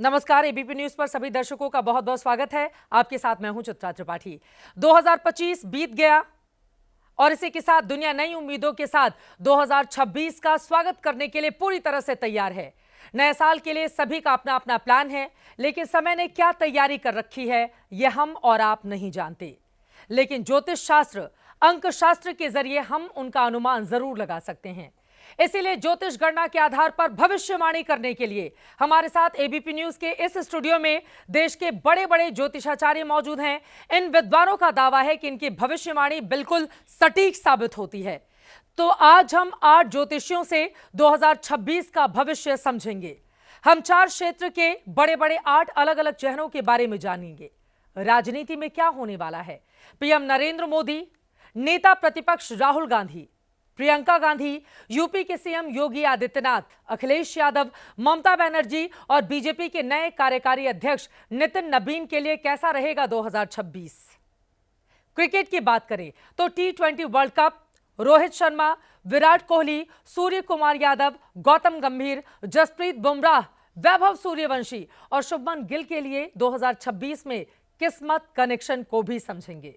नमस्कार। ABP news पर सभी दर्शकों का बहुत बहुत स्वागत है। आपके साथ मैं हूं चित्रा त्रिपाठी। 2025 बीत गया और इसी के साथ दुनिया नई उम्मीदों के साथ 2026 का स्वागत करने के लिए पूरी तरह से तैयार है। नए साल के लिए सभी का अपना अपना प्लान है, लेकिन समय ने क्या तैयारी कर रखी है यह हम और आप नहीं जानते। लेकिन ज्योतिष शास्त्र, अंक शास्त्र के जरिए हम उनका अनुमान जरूर लगा सकते हैं। इसीलिए ज्योतिष गणना के आधार पर भविष्यवाणी करने के लिए हमारे साथ एबीपी न्यूज के इस स्टूडियो में देश के बड़े बड़े ज्योतिषाचार्य मौजूद हैं। इन विद्वानों का दावा है कि इनकी भविष्यवाणी बिल्कुल सटीक साबित होती है। तो आज हम 8 ज्योतिषियों से 2026 का भविष्य समझेंगे। हम 4 क्षेत्र के बड़े बड़े 8 अलग अलग चेहरों के बारे में जानेंगे। राजनीति में क्या होने वाला है, पीएम नरेंद्र मोदी, नेता प्रतिपक्ष राहुल गांधी, प्रियंका गांधी, यूपी के सीएम योगी आदित्यनाथ, अखिलेश यादव, ममता बनर्जी और बीजेपी के नए कार्यकारी अध्यक्ष नितिन नबीन के लिए कैसा रहेगा 2026। क्रिकेट की बात करें तो T20 world cup, Rohit Sharma, Virat Kohli, Surya Kumar Yadav, Gautam Gambhir, Jasprit Bumrah, Vaibhav Suryavanshi और शुभमन गिल के लिए 2026 में किस्मत कनेक्शन को भी समझेंगे।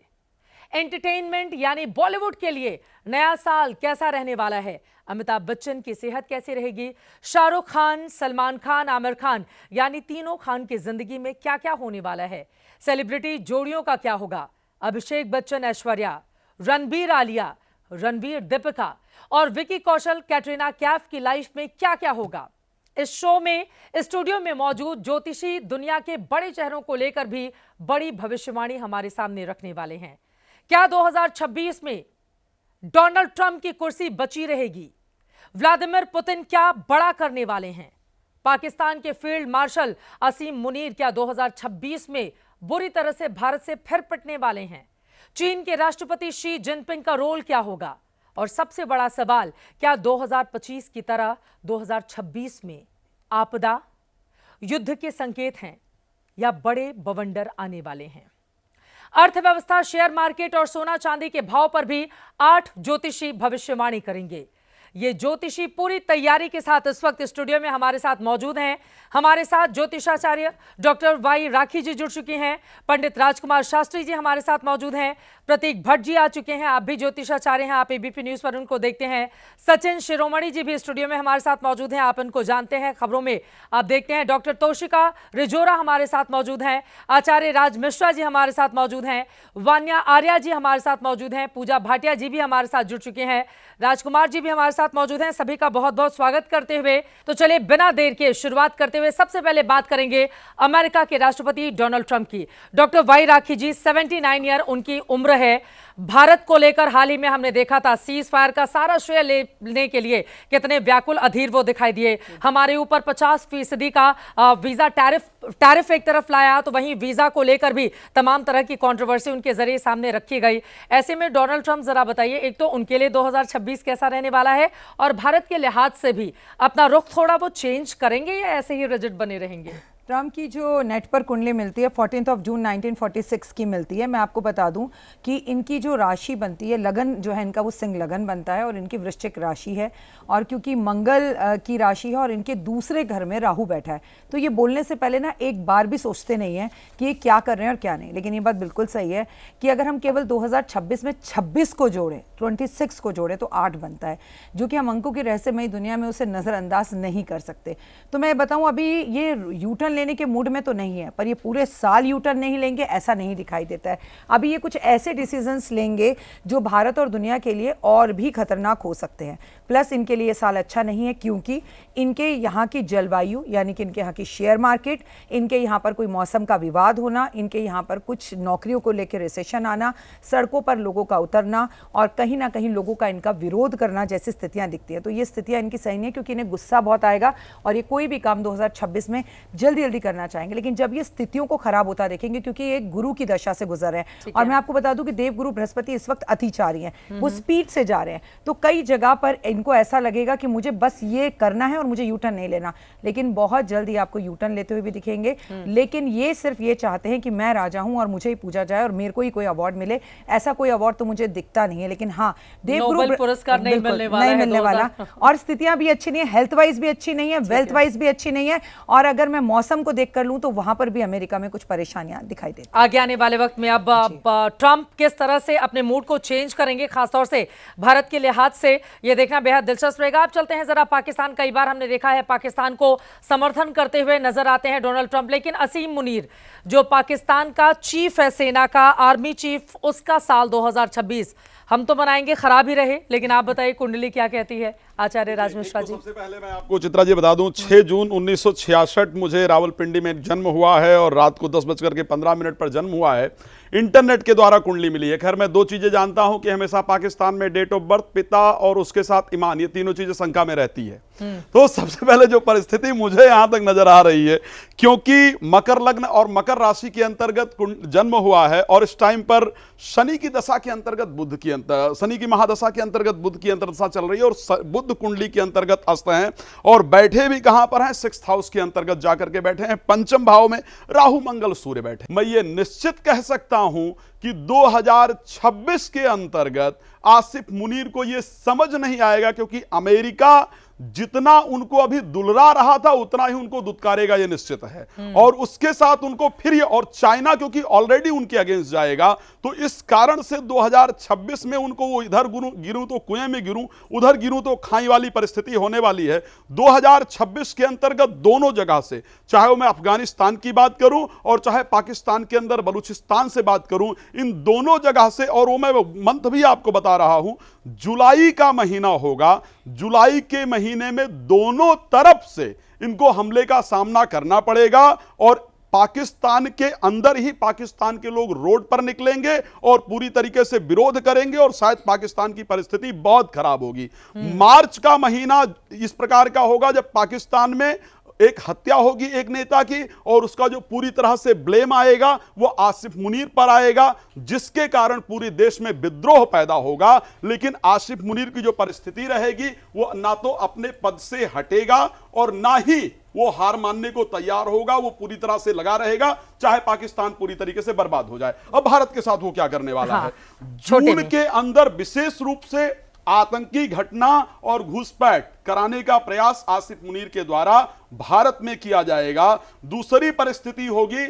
एंटरटेनमेंट यानी बॉलीवुड के लिए नया साल कैसा रहने वाला है, अमिताभ बच्चन की सेहत कैसी रहेगी, शाहरुख खान, सलमान खान, आमिर खान यानी तीनों खान की जिंदगी में क्या क्या होने वाला है, सेलिब्रिटी जोड़ियों का क्या होगा, अभिषेक बच्चन ऐश्वर्या, रणबीर आलिया, रणवीर दीपिका और विकी कौशल कैटरीना कैफ की लाइफ में क्या क्या होगा। इस शो में स्टूडियो में मौजूद ज्योतिषी दुनिया के बड़े चेहरों को लेकर भी बड़ी भविष्यवाणी हमारे सामने रखने वाले हैं। क्या 2026 में डोनाल्ड ट्रंप की कुर्सी बची रहेगी? व्लादिमीर पुतिन क्या बड़ा करने वाले हैं? पाकिस्तान के फील्ड मार्शल असीम मुनीर क्या 2026 में बुरी तरह से भारत से फिर पिटने वाले हैं? चीन के राष्ट्रपति शी जिनपिंग का रोल क्या होगा? और सबसे बड़ा सवाल, क्या 2025 की तरह 2026 में आपदा, युद्ध के संकेत हैं या बड़े बवंडर आने वाले हैं? अर्थव्यवस्था, शेयर मार्केट और सोना चांदी के भाव पर भी 8 ज्योतिषी भविष्यवाणी करेंगे। ये ज्योतिषी पूरी तैयारी के साथ इस वक्त स्टूडियो में हमारे साथ मौजूद हैं। हमारे साथ ज्योतिषाचार्य डॉक्टर वाई राखी जी जुड़ चुके हैं, पंडित राजकुमार शास्त्री जी हमारे साथ मौजूद हैं, प्रतीक भट्ट जी आ चुके हैं, आप भी ज्योतिषाचार्य हैं, आप एबीपी न्यूज पर उनको देखते हैं, सचिन शिरोमणि जी भी स्टूडियो में हमारे साथ मौजूद हैं, आप इनको जानते हैं, खबरों में आप देखते हैं, डॉक्टर तोशिका रिजोरा हमारे साथ मौजूद हैं, आचार्य राज मिश्रा जी हमारे साथ मौजूद हैं, वान्या आर्या जी हमारे साथ मौजूद हैं, पूजा भाटिया जी भी हमारे साथ जुड़ चुके हैं, राजकुमार जी भी हमारे साथ मौजूद हैं। सभी का बहुत बहुत स्वागत करते हुए तो चलिए बिना देर के शुरुआत करते हुए सबसे पहले बात करेंगे अमेरिका के राष्ट्रपति डोनाल्ड ट्रंप की। डॉक्टर वाई राखी जी, 79 ईयर उनकी उम्र है। भारत को लेकर हाल ही में हमने देखा था सीज फायर का सारा श्रेय लेने के लिए कितने व्याकुल अधीर वो दिखाई दिए। हमारे ऊपर 50% का वीजा टैरिफ एक तरफ लाया, तो वहीं वीजा को लेकर भी तमाम तरह की कंट्रोवर्सी उनके जरिए सामने रखी गई। ऐसे में डोनाल्ड ट्रंप, जरा बताइए, एक तो उनके लिए 2026 कैसा रहने वाला है और भारत के लिहाज से भी अपना रुख थोड़ा वो चेंज करेंगे या ऐसे ही रिजिड बने रहेंगे? ट्रम्प की जो नेट पर कुंडली मिलती है 14 जून 1946 की मिलती है। मैं आपको बता दूं कि इनकी जो राशि बनती है, लगन जो है इनका, वो सिंह लगन बनता है और इनकी वृश्चिक राशि है। और क्योंकि मंगल की राशि है और इनके दूसरे घर में राहु बैठा है, तो ये बोलने से पहले ना एक बार भी सोचते नहीं हैं कि ये क्या कर रहे हैं और क्या नहीं। लेकिन ये बात बिल्कुल सही है कि अगर हम केवल 2026 में 26 को जोड़ें, 26 को जोड़ें तो 8 बनता है, जो कि हम अंकों की रहस्यमयी दुनिया में उसे नज़रअंदाज नहीं कर सकते। तो मैं बताऊँ, अभी ये यूटर्न लेने के मूड में तो नहीं है, पर ये पूरे साल यूटर्न नहीं लेंगे ऐसा नहीं दिखाई देता है। अभी ये कुछ ऐसे डिसीजंस लेंगे जो भारत और दुनिया के लिए और भी खतरनाक हो सकते हैं। प्लस इनके लिए साल अच्छा नहीं है, क्योंकि इनके यहाँ की जलवायु, यानी कि इनके यहाँ की शेयर मार्केट, इनके यहाँ पर कोई मौसम का विवाद होना, इनके यहाँ पर कुछ नौकरियों को लेकर रिसेशन आना, सड़कों पर लोगों का उतरना और कहीं ना कहीं लोगों का इनका विरोध करना जैसी स्थितियाँ दिखती हैं। तो ये स्थितियाँ इनकी सही नहीं है, क्योंकि इन्हें गुस्सा बहुत आएगा और ये कोई भी काम 2026 में जल्दी जल्दी करना चाहेंगे। लेकिन जब ये स्थितियों को खराब होता देखेंगे, क्योंकि ये गुरु की दशा से गुजर रहे हैं, और मैं आपको बता दूं कि देवगुरु बृहस्पति इस वक्त अतिचारी हैं, वो स्पीड से जा रहे हैं, तो कई जगह पर इनको ऐसा लगेगा कि मुझे बस ये करना है और मुझे यूटर्न नहीं लेना। लेकिन बहुत जल्दी आपको यूटर्न लेते हुए भी दिखेंगे। लेकिन ये सिर्फ ये चाहते हैं कि मैं राजा हूं और मुझे ही पूजा जाए और मेरे को ही कोई अवार्ड मिले। ऐसा कोई अवार्ड तो मुझे दिखता नहीं है। लेकिन हाँ, देवगुरु पुरस्कार नहीं मिलने वाला और स्थितियां भी अच्छी नहीं है, हेल्थ वाइज भी अच्छी नहीं है, वेल्थ वाइज भी अच्छी नहीं है। और अगर मैं मौसम मौसम को देख कर लूँ तो वहाँ पर भी अमेरिका में कुछ परेशानियाँ दिखाई देती हैं। आगे आने वाले वक्त में अब ट्रंप किस तरह से अपने मूड को चेंज करेंगे, खासतौर से भारत के लिहाज से, ये देखना बेहद दिलचस्प रहेगा। अब चलते हैं जरा पाकिस्तान। कई बार हमने देखा है पाकिस्तान को समर्थन करते हुए नजर आते हैं डोनाल्ड ट्रंप, लेकिन असीम मुनीर जो पाकिस्तान का चीफ है, सेना का आर्मी चीफ, उसका साल 2026 हम तो मनाएंगे, खराब ही रहे, लेकिन आप बताइए कुंडली क्या कहती है आचार्य राज मिश्रा जी। सबसे पहले मैं आपको चित्रा जी बता दूं, 6 जून 1966 मुझे रावलपिंडी में जन्म हुआ है और रात को 10:15 पर जन्म हुआ है। इंटरनेट के द्वारा कुंडली मिली है। खैर मैं 2 चीजें जानता हूं कि हमेशा पाकिस्तान में डेट ऑफ बर्थ, पिता और उसके साथ ईमान, ये तीनों चीजें शंका में रहती है। तो सबसे पहले जो परिस्थिति मुझे यहां तक नजर आ रही है, क्योंकि मकर लग्न और मकर राशि के अंतर्गत जन्म हुआ है और इस टाइम पर शनि की दशा के अंतर्गत शनि की महादशा के अंतर्गत बुध की अंतर्दशा चल रही है और बुध कुंडली के अंतर्गत अस्त हैं और बैठे भी कहां पर हैं, 6th हाउस के अंतर्गत जाकर के बैठे हैं, पंचम भाव में राहु मंगल सूर्य बैठे। मैं ये निश्चित कह सकता हूं कि 2026 के अंतर्गत आसिफ मुनीर को यह समझ नहीं आएगा, क्योंकि अमेरिका जितना उनको अभी दुलरा रहा था उतना ही उनको दुत्कारेगा, ये निश्चित है। और उसके साथ उनको फिर ये, और चाइना क्योंकि ऑलरेडी उनके अगेंस्ट जाएगा, तो इस कारण से 2026 में उनको वो इधर गिरूं तो कुएं में गिरूं, उधर गिरूं तो खाई वाली परिस्थिति होने वाली है। 2026 के अंतर्गत दोनों जगह से, चाहे वो मैं अफगानिस्तान की बात करूं और चाहे पाकिस्तान के अंदर बलूचिस्तान से बात करूं, इन दोनों जगह से, और वो मैं मंथ भी आपको बता रहा हूं, जुलाई का महीना होगा। जुलाई के महीने में दोनों तरफ से इनको हमले का सामना करना पड़ेगा और पाकिस्तान के अंदर ही पाकिस्तान के लोग रोड पर निकलेंगे और पूरी तरीके से विरोध करेंगे और शायद पाकिस्तान की परिस्थिति बहुत खराब होगी। मार्च का महीना इस प्रकार का होगा जब पाकिस्तान में एक हत्या होगी एक नेता की और उसका जो पूरी तरह से ब्लेम आएगा वो आसिफ मुनीर पर आएगा, जिसके कारण पूरे देश में विद्रोह पैदा होगा। लेकिन आसिफ मुनीर की जो परिस्थिति रहेगी वो ना तो अपने पद से हटेगा और ना ही वो हार मानने को तैयार होगा, वो पूरी तरह से लगा रहेगा चाहे पाकिस्तान पूरी तरीके से बर्बाद हो जाए। अब भारत के साथ वो क्या करने वाला है, जून के अंदर विशेष रूप से आतंकी घटना और घुसपैठ कराने का प्रयास आसिफ मुनीर के द्वारा भारत में किया जाएगा। दूसरी परिस्थिति होगी,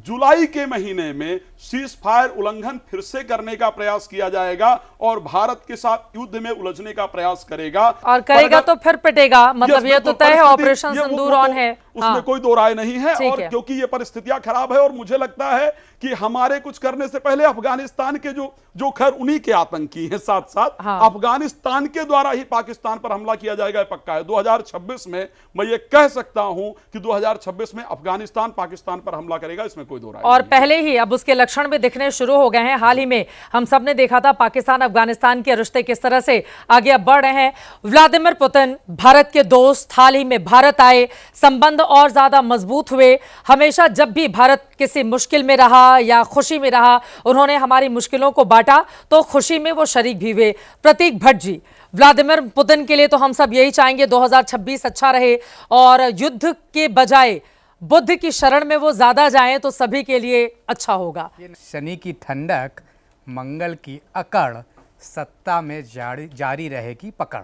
जुलाई के महीने में सीज फायर उल्लंघन फिर से करने का प्रयास किया जाएगा और भारत के साथ युद्ध में उलझने का प्रयास करेगा, और करेगा तो फिर पिटेगा, मतलब ये तो तय है, ऑपरेशन सिंदूर ऑन है, उसमें कोई दो राय नहीं है। और क्योंकि ये परिस्थितियां खराब है और मुझे लगता है कि हमारे कुछ करने से पहले अफगानिस्तान के जो खैर उन्हीं के आतंकी हैं, साथ साथ अफगानिस्तान के द्वारा ही पाकिस्तान पर हमला किया जाएगा, पक्का है। 2026 में मैं ये कह सकता हूं कि 2026 में अफगानिस्तान पाकिस्तान पर हमला करेगा, इसमें कोई दो राय और पहले ही अब उसके लक्षण भी दिखने शुरू हो गए हैं। हाल ही में हम सब ने देखा था पाकिस्तान अफगानिस्तान के रिश्ते किस तरह से आगे बढ़ रहे हैं। व्लादिमीर पुतिन भारत के दोस्त हाल ही में भारत आए, संबंध और ज्यादा मजबूत हुए। हमेशा जब भी भारत किसी मुश्किल में रहा या खुशी में रहा, उन्होंने हमारी मुश्किलों को बांटा तो खुशी में वो शरीक भी हुए। प्रतीक भट्ट जी, व्लादिमीर पुतिन के लिए तो हम सब यही चाहेंगे 2026 अच्छा रहे और युद्ध के बजाय बुद्ध की शरण में वो ज्यादा जाएं तो सभी के लिए अच्छा होगा। शनि की ठंडक, मंगल की अकड़, सत्ता में जारी रहेगी पकड़,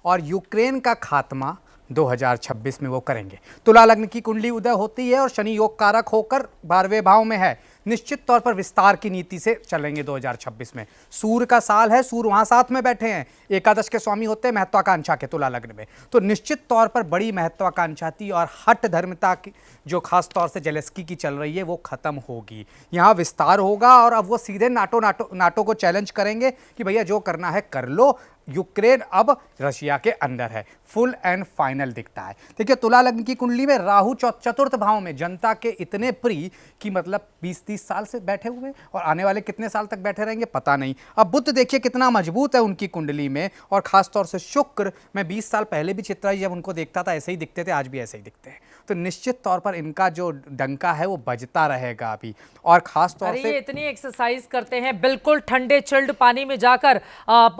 और यूक्रेन का खात्मा 2026 में वो करेंगे। तुला लग्न की कुंडली उदय होती है और शनि योग कारक होकर 12वें भाव में है। निश्चित तौर पर विस्तार की नीति से चलेंगे 2026 में। सूर्य का साल है, सूर्य वहां साथ में बैठे हैं, एकादश के स्वामी होते हैं महत्वाकांक्षा के तुला लग्न में, तो निश्चित तौर पर बड़ी महत्वाकांक्षा थी और हट धर्मता की जो खास तौर से जेलेस्की की चल रही है वो खत्म होगी। यहाँ विस्तार होगा और अब वो सीधे नाटो को चैलेंज करेंगे कि भैया जो करना है कर लो। यूक्रेन अब रशिया के अंदर है, फुल एंड फाइनल दिखता है। देखिए तुला लग्न की कुंडली में राहु चतुर्थ भाव में, जनता के इतने प्रिय कि मतलब 20-30 साल से बैठे हुए और आने वाले कितने साल तक बैठे रहेंगे पता नहीं। अब बुध देखिए कितना मजबूत है उनकी कुंडली में, और खासतौर से शुक्र, मैं 20 साल पहले भी चित्रा जी जब उनको देखता था ऐसे ही दिखते थे, आज भी ऐसे ही दिखते हैं। तो निश्चित तौर पर इनका जो डंका है वो बजता रहेगा अभी। और खास तौर से ये इतनी एक्सरसाइज करते हैं, बिल्कुल ठंडे चिल्ड पानी में जाकर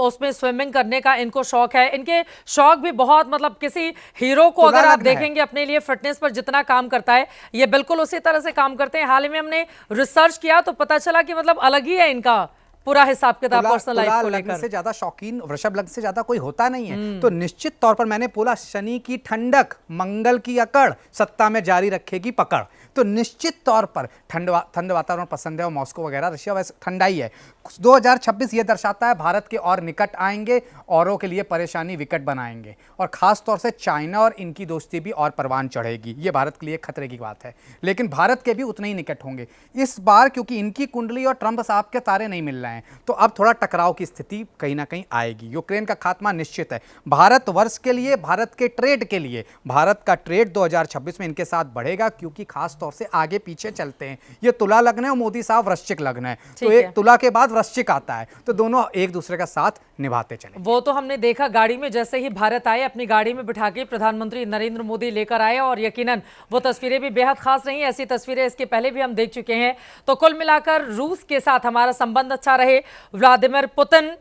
उसमें स्विमिंग करने का इनको शौक है। इनके शौक भी बहुत, मतलब किसी हीरो को अगर आप देखेंगे अपने लिए फिटनेस पर जितना काम करता है, ये बिल्कुल उसी तरह से काम करते हैं। हाल ही में हमने रिसर्च किया तो पता चला कि मतलब अलग ही है इनका पूरा हिसाब किताब पर्सनल लाइफ तुला को लग्न लेकर। से ज्यादा शौकीन वृषभ लग्न से ज्यादा कोई होता नहीं है। तो निश्चित तौर पर मैंने बोला शनि की ठंडक, मंगल की अकड़ सत्ता में जारी रखेगी पकड़। तो निश्चित तौर पर ठंड वातावरण पसंद है और मॉस्को वगैरह रशिया वैसे ठंडा ही है। 2026 ये दर्शाता है भारत के और निकट आएंगे, औरों के लिए परेशानी विकट बनाएंगे, और खास तौर से चाइना और इनकी दोस्ती भी और परवान चढ़ेगी। ये भारत के लिए खतरे की बात है, लेकिन भारत के भी उतने ही निकट होंगे इस बार, क्योंकि इनकी कुंडली और ट्रंप साहब के तारे नहीं मिल रहे हैं। तो अब थोड़ा टकराव की स्थिति कहीं ना कहीं आएगी। यूक्रेन का खात्मा निश्चित है। भारतवर्ष के लिए, भारत के ट्रेड के लिए, भारत का ट्रेड 2026 में इनके साथ बढ़ेगा, क्योंकि खास तौर से आगे पीछे चलते हैं। ये तुला लग्न है और मोदी साहब वृश्चिक लग्न है, तो ठीक है। एक तुला के बाद वृश्चिक आता है, तो दोनों एक दूसरे का साथ निभाते चले। वो तो हमने देखा, गाड़ी में जैसे ही भारत आए अपनी गाड़ी में बिठा के प्रधानमंत्री नरेंद्र मोदी लेकर आए, और यकीनन वो तस्वीरें भी बेहद खास रही। ऐसी तस्वीरें इसके पहले भी हम देख चुके हैं। तो कुल मिलाकर रूस के साथ हमारा संबंध अच्छा रहे। व्लादिमीर पुतिन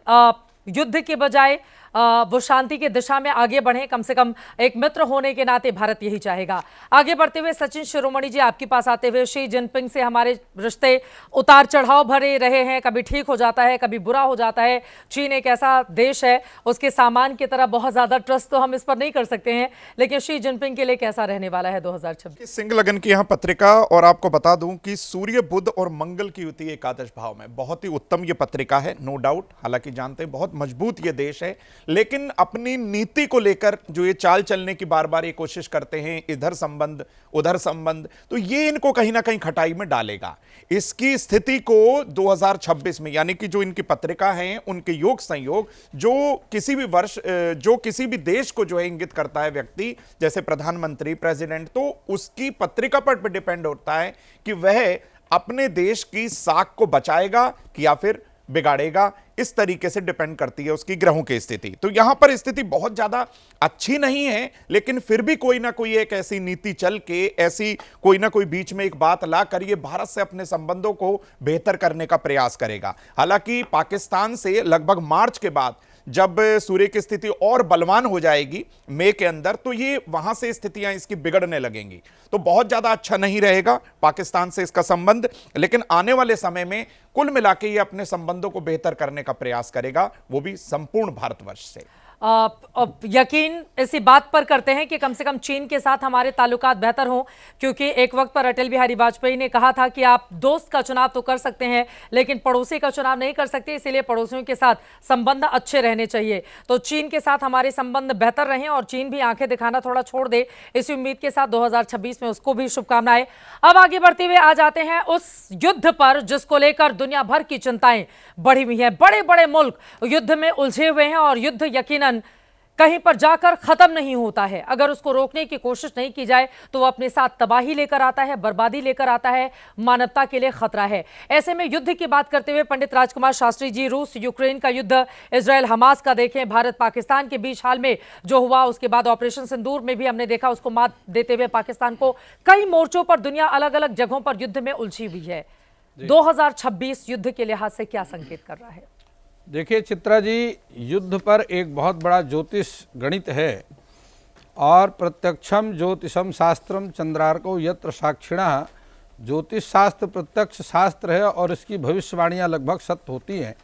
युद्ध के बजाय वो शांति की दिशा में आगे बढ़े, कम से कम एक मित्र होने के नाते भारत यही चाहेगा। आगे बढ़ते हुए सचिन शिरोमणि जी, आपके पास आते हुए, शी जिनपिंग से हमारे रिश्ते उतार चढ़ाव भरे रहे हैं, कभी ठीक हो जाता है, कभी बुरा हो जाता है। चीन एक ऐसा देश है, उसके सामान की तरह बहुत ज्यादा ट्रस्ट तो हम इस पर नहीं कर सकते हैं, लेकिन शी जिनपिंग के लिए कैसा रहने वाला है 2026? सिंह लगन की यहाँ पत्रिका, और आपको बता दूं कि सूर्य, बुध और मंगल की युति एकादश भाव में, बहुत ही उत्तम ये पत्रिका है, नो डाउट। हालांकि जानते हैं बहुत मजबूत ये देश है, लेकिन अपनी नीति को लेकर जो ये चाल चलने की बार बार ये कोशिश करते हैं, इधर संबंध उधर संबंध, तो ये इनको कहीं ना कहीं खटाई में डालेगा। इसकी स्थिति को 2026 में, यानी कि जो इनकी पत्रिका है उनके योग संयोग, जो किसी भी वर्ष, जो किसी भी देश को जो है इंगित करता है व्यक्ति, जैसे प्रधानमंत्री, प्रेसिडेंट, तो उसकी पत्रिका पर डिपेंड होता है कि वह अपने देश की साख को बचाएगा कि या फिर बिगाड़ेगा। इस तरीके से डिपेंड करती है उसकी ग्रहों की स्थिति। तो यहां पर स्थिति बहुत ज्यादा अच्छी नहीं है, लेकिन फिर भी कोई ना कोई एक ऐसी नीति चल के, ऐसी कोई ना कोई बीच में एक बात ला कर ये भारत से अपने संबंधों को बेहतर करने का प्रयास करेगा। हालांकि पाकिस्तान से लगभग मार्च के बाद जब सूर्य की स्थिति और बलवान हो जाएगी मई के अंदर, तो ये वहां से स्थितियां इसकी बिगड़ने लगेंगी, तो बहुत ज्यादा अच्छा नहीं रहेगा पाकिस्तान से इसका संबंध। लेकिन आने वाले समय में कुल मिला के ये अपने संबंधों को बेहतर करने का प्रयास करेगा, वो भी संपूर्ण भारतवर्ष से। यकीन इसी बात पर करते हैं कि कम से कम चीन के साथ हमारे ताल्लुकात बेहतर हों, क्योंकि एक वक्त पर अटल बिहारी वाजपेयी ने कहा था कि आप दोस्त का चुनाव तो कर सकते हैं लेकिन पड़ोसी का चुनाव नहीं कर सकते, इसीलिए पड़ोसियों के साथ संबंध अच्छे रहने चाहिए। तो चीन के साथ हमारे संबंध बेहतर रहें और चीन भी आंखें दिखाना थोड़ा छोड़ दे, इसी उम्मीद के साथ 2026 में उसको भी शुभकामनाएं। अब आगे बढ़ते हुए आ जाते हैं उस युद्ध पर जिसको लेकर दुनिया भर की चिंताएं बढ़ी हुई हैं। बड़े बड़े मुल्क युद्ध में उलझे हुए हैं और युद्ध यकीनन कहीं पर जाकर खत्म नहीं होता है। अगर उसको रोकने की कोशिश नहीं की जाए तो वो अपने साथ तबाही लेकर आता है, बर्बादी लेकर आता है, मानवता के लिए खतरा है। ऐसे में युद्ध की बात करते हुए पंडित राजकुमार शास्त्री जी, रूस यूक्रेन का युद्ध, इजराइल हमास का देखें, भारत पाकिस्तान के बीच हाल में जो हुआ, उसके बाद ऑपरेशन सिंदूर में भी हमने देखा उसको मात देते हुए पाकिस्तान को, कई मोर्चों पर दुनिया अलग अलग जगहों पर युद्ध में उलझी हुई है। 2026 युद्ध के लिहाज से क्या संकेत कर रहा है? देखिए चित्रा जी, युद्ध पर एक बहुत बड़ा ज्योतिष गणित है, और प्रत्यक्षम ज्योतिषम शास्त्रम चंद्रार्को यत्र साक्षिणः, ज्योतिष शास्त्र प्रत्यक्ष शास्त्र है और इसकी भविष्यवाणियां लगभग सत्य होती हैं।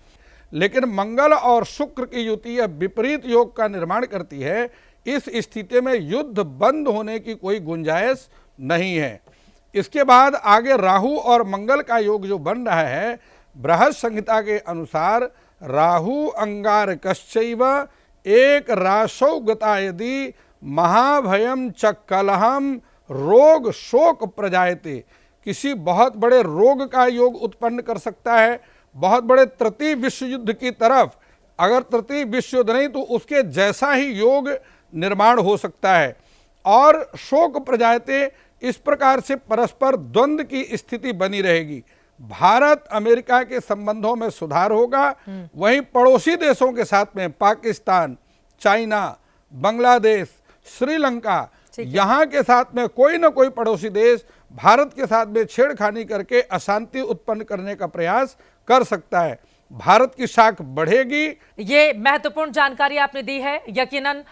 लेकिन मंगल और शुक्र की युति या विपरीत योग का निर्माण करती है। इस स्थिति में युद्ध बंद होने की कोई गुंजाइश नहीं है। इसके बाद आगे राहु और मंगल का योग जो बन रहा है, बृहद संहिता के अनुसार राहु अंगारकश्चैव एक राशौ गता यदि महाभयम च कलहम रोग शोक प्रजायते, किसी बहुत बड़े रोग का योग उत्पन्न कर सकता है। बहुत बड़े तृतीय विश्व युद्ध की तरफ, अगर तृतीय विश्व युद्ध नहीं तो उसके जैसा ही योग निर्माण हो सकता है। और शोक प्रजायते, इस प्रकार से परस्पर द्वंद्व की स्थिति बनी रहेगी। भारत अमेरिका के संबंधों में सुधार होगा, वहीं पड़ोसी देशों के साथ में पाकिस्तान, चाइना, बांग्लादेश, श्रीलंका, यहाँ के साथ में कोई ना कोई पड़ोसी देश भारत के साथ में छेड़खानी करके अशांति उत्पन्न करने का प्रयास कर सकता है। भारत की साख बढ़ेगी। ये महत्वपूर्ण जानकारी आपने दी है। यकीनन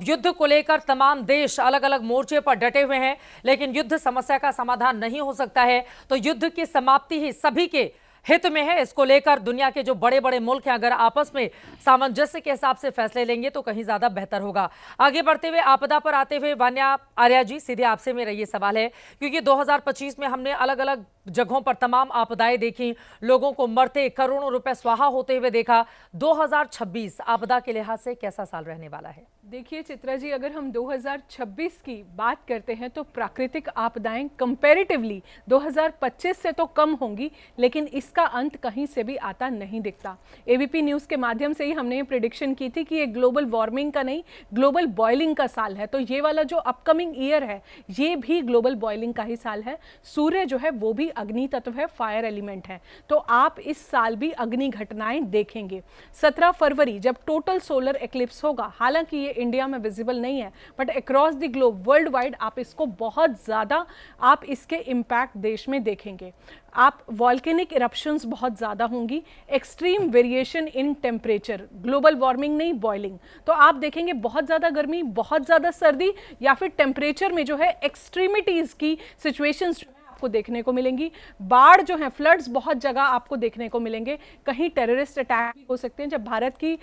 युद्ध को लेकर तमाम देश अलग अलग मोर्चे पर डटे हुए हैं, लेकिन युद्ध समस्या का समाधान नहीं हो सकता है। तो युद्ध की समाप्ति ही सभी के हित में है। इसको लेकर दुनिया के जो बड़े बड़े मुल्क हैं अगर आपस में सामंजस्य के हिसाब से फैसले लेंगे तो कहीं ज्यादा बेहतर होगा। आगे बढ़ते हुए आपदा पर आते हुए वान्या आर्या जी, सीधे आपसे मेरा ये सवाल है, क्योंकि 2025 में हमने अलग अलग जगहों पर तमाम आपदाएं देखी, लोगों को मरते, करोड़ों रुपए स्वाहा होते हुए देखा। 2026 आपदा के लिहाज से कैसा साल रहने वाला है? देखिए चित्रा जी, अगर हम 2026 की बात करते हैं तो प्राकृतिक आपदाएं कंपैरेटिवली 2025 से तो कम होंगी, लेकिन इसका अंत कहीं से भी आता नहीं दिखता। एबीपी न्यूज़ के माध्यम से ही हमने ये प्रेडिक्शन की थी कि ये ग्लोबल वार्मिंग का नहीं, ग्लोबल बॉइलिंग का साल है। तो ये वाला जो अपकमिंग ईयर है ये भी ग्लोबल बॉइलिंग का ही साल है। सूर्य जो है वो भी अग्नि तत्व है, फायर एलिमेंट है, तो आप इस साल भी अग्नि घटनाएं देखेंगे। 17 फरवरी जब टोटल सोलर एक्लिप्स होगा, हालांकि ये इंडिया में विजिबल नहीं है but across the globe world wide आप इसको बहुत ज़्यादा आप इसके इम्पैक्ट देश में देखेंगे। आप वॉल्केनिक इरप्शंस बहुत ज़्यादा होंगी, extreme variation in temperature, global warming नहीं बॉइलिंग। तो आप देखेंगे बहुत ज़्यादा गर्मी, बहुत ज़्यादा सर्दी, या फिर टेम्परेचर में जो है एक्सट्रीमिटीज़ की सिचुएशंस आपको देखने को मिलेंगी। बाढ़ जो है, फ्लड्स बहुत जगह आपको देखने को मिलेंगे। कहीं टेररिस्ट अटैक भी हो सकते हैं। जब भारत की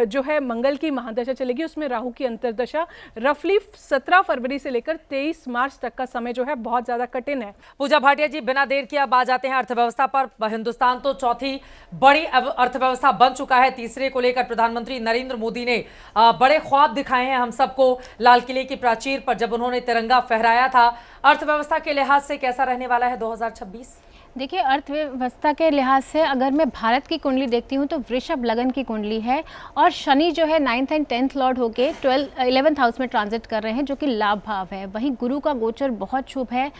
जो है मंगल की महादशा चलेगी उसमें राहु की अंतर्दशा रफली 17 फरवरी से लेकर 23 मार्च तक का समय जो है बहुत ज़्यादा कठिन है। पूजा भाटिया जी, बिना देर किए अब आ जाते हैं अर्थव्यवस्था पर। हिंदुस्तान तो चौथी बड़ी अर्थव्यवस्था बन चुका है। तीसरे को लेकर प्रधानमंत्री नरेंद्र मोदी ने बड़े ख्वाब दिखाए हैं हम सबको लाल किले की प्राचीर पर जब उन्होंने तिरंगा फहराया था। अर्थव्यवस्था के लिहाज से कैसा रहने वाला है 2026? देखिए, अर्थव्यवस्था के लिहाज से अगर मैं भारत की कुंडली देखती हूँ तो वृषभ लगन की कुंडली है और शनि जो है 9th एंड 10th लॉर्ड होके 11th हाउस में ट्रांजिट कर रहे हैं, जो कि लाभ भाव है। वहीं गुरु का गोचर बहुत शुभ है।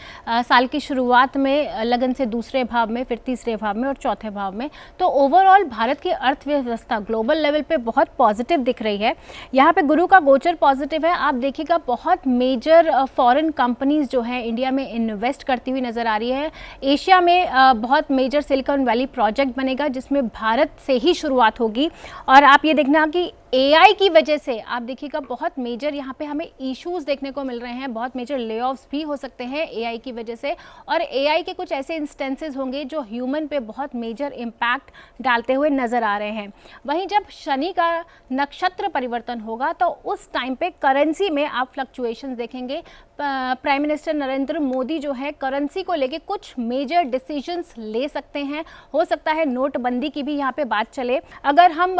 साल की शुरुआत में लगन से दूसरे भाव में, फिर तीसरे भाव में और चौथे भाव में। तो ओवरऑल भारत की अर्थव्यवस्था ग्लोबल लेवल पे बहुत पॉजिटिव दिख रही है। यहाँ पे गुरु का गोचर पॉजिटिव है। आप देखिएगा बहुत मेजर फॉरेन कंपनीज जो है इंडिया में इन्वेस्ट करती हुई नजर आ रही है। एशिया में बहुत मेजर सिलिकॉन वैली प्रोजेक्ट बनेगा जिसमें भारत से ही शुरुआत होगी। और आप ये देखना कि एआई की वजह से आप देखिएगा बहुत मेजर यहाँ पे हमें इश्यूज देखने को मिल रहे हैं। बहुत मेजर लेऑफ्स भी हो सकते हैं एआई की वजह से, और एआई के कुछ ऐसे इंस्टेंसेस होंगे जो ह्यूमन पे बहुत मेजर इम्पैक्ट डालते हुए नज़र आ रहे हैं। वहीं जब शनि का नक्षत्र परिवर्तन होगा तो उस टाइम पे करेंसी में आप फ्लक्चुएशंस देखेंगे। प्राइम मिनिस्टर नरेंद्र मोदी जो है करेंसी को लेके कुछ मेजर डिसीजंस ले सकते हैं। हो सकता है नोटबंदी की भी यहाँ पे बात चले। अगर हम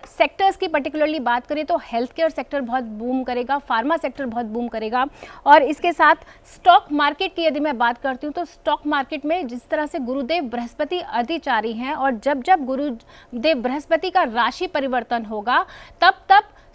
सेक्टर्स की पर्टिकुलरली बात करें तो हेल्थ केयर सेक्टर बहुत बूम करेगा, फार्मा सेक्टर बहुत बूम करेगा। और इसके साथ स्टॉक मार्केट की यदि मैं बात करती हूँ तो स्टॉक मार्केट में जिस तरह से गुरुदेव बृहस्पति अधिचारी हैं और जब जब गुरुदेव बृहस्पति का राशि परिवर्तन होगा तब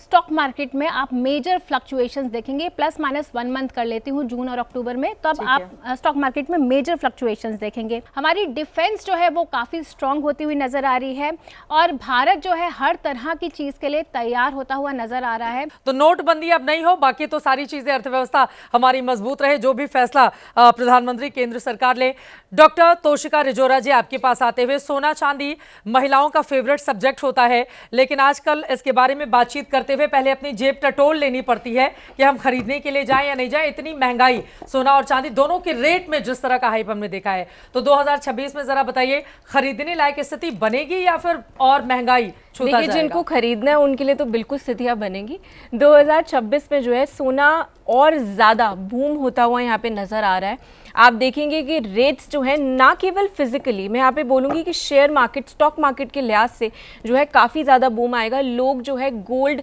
स्टॉक मार्केट में आप मेजर फ्लक्चुएशंस देखेंगे। प्लस माइनस 1 मंथ कर लेती हूँ, जून और अक्टूबर में, तब आप स्टॉक मार्केट में मेजर फ्लक्चुएशंस देखेंगे। हमारी डिफेंस जो है वो काफ़ी स्ट्रांग होती हुई नजर आ रही है और भारत जो है हर तरह की चीज़ के लिए तैयार होता हुआ नजर आ रहा है। तो नोटबंदी अब नहीं हो, बाकी तो सारी चीजें, अर्थव्यवस्था हमारी मजबूत रहे, जो भी फैसला प्रधानमंत्री केंद्र सरकार ले। डॉक्टर तोशिका रिजोरा जी, आपके पास आते हुए, सोना चांदी महिलाओं का फेवरेट सब्जेक्ट होता है, लेकिन आजकल इसके बारे में बातचीत करते हुए पहले अपनी जेब टटोल लेनी पड़ती है कि हम खरीदने के लिए जाएं या नहीं जाएं। इतनी महंगाई, सोना और चांदी दोनों के रेट में जिस तरह का हाइप हमने देखा है, तो 2026 में जरा बताइए, खरीदने लायक स्थिति बनेगी या फिर और महंगाई छूता देखिए, जाएगा? जिनको खरीदना है उनके लिए तो बिल्कुल स्थितियाँ बनेगी। 2026 में जो है सोना और ज़्यादा बूम होता हुआ यहाँ पे नज़र आ रहा है। आप देखेंगे कि रेट्स जो है ना केवल फिजिकली, मैं यहाँ पे बोलूँगी कि शेयर मार्केट, स्टॉक मार्केट के लिहाज से जो है काफ़ी ज़्यादा बूम आएगा। लोग जो है गोल्ड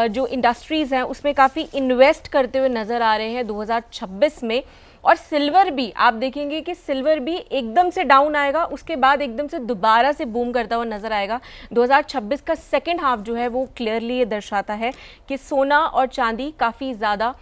जो इंडस्ट्रीज़ हैं उसमें काफ़ी इन्वेस्ट करते हुए नज़र आ रहे हैं 2026 में। और सिल्वर भी आप देखेंगे कि सिल्वर भी एकदम से डाउन आएगा, उसके बाद एकदम से दोबारा से बूम करता हुआ नजर आएगा। 2026 का सेकेंड हाफ जो है वो क्लियरली ये दर्शाता है कि सोना और चांदी काफ़ी ज़्यादा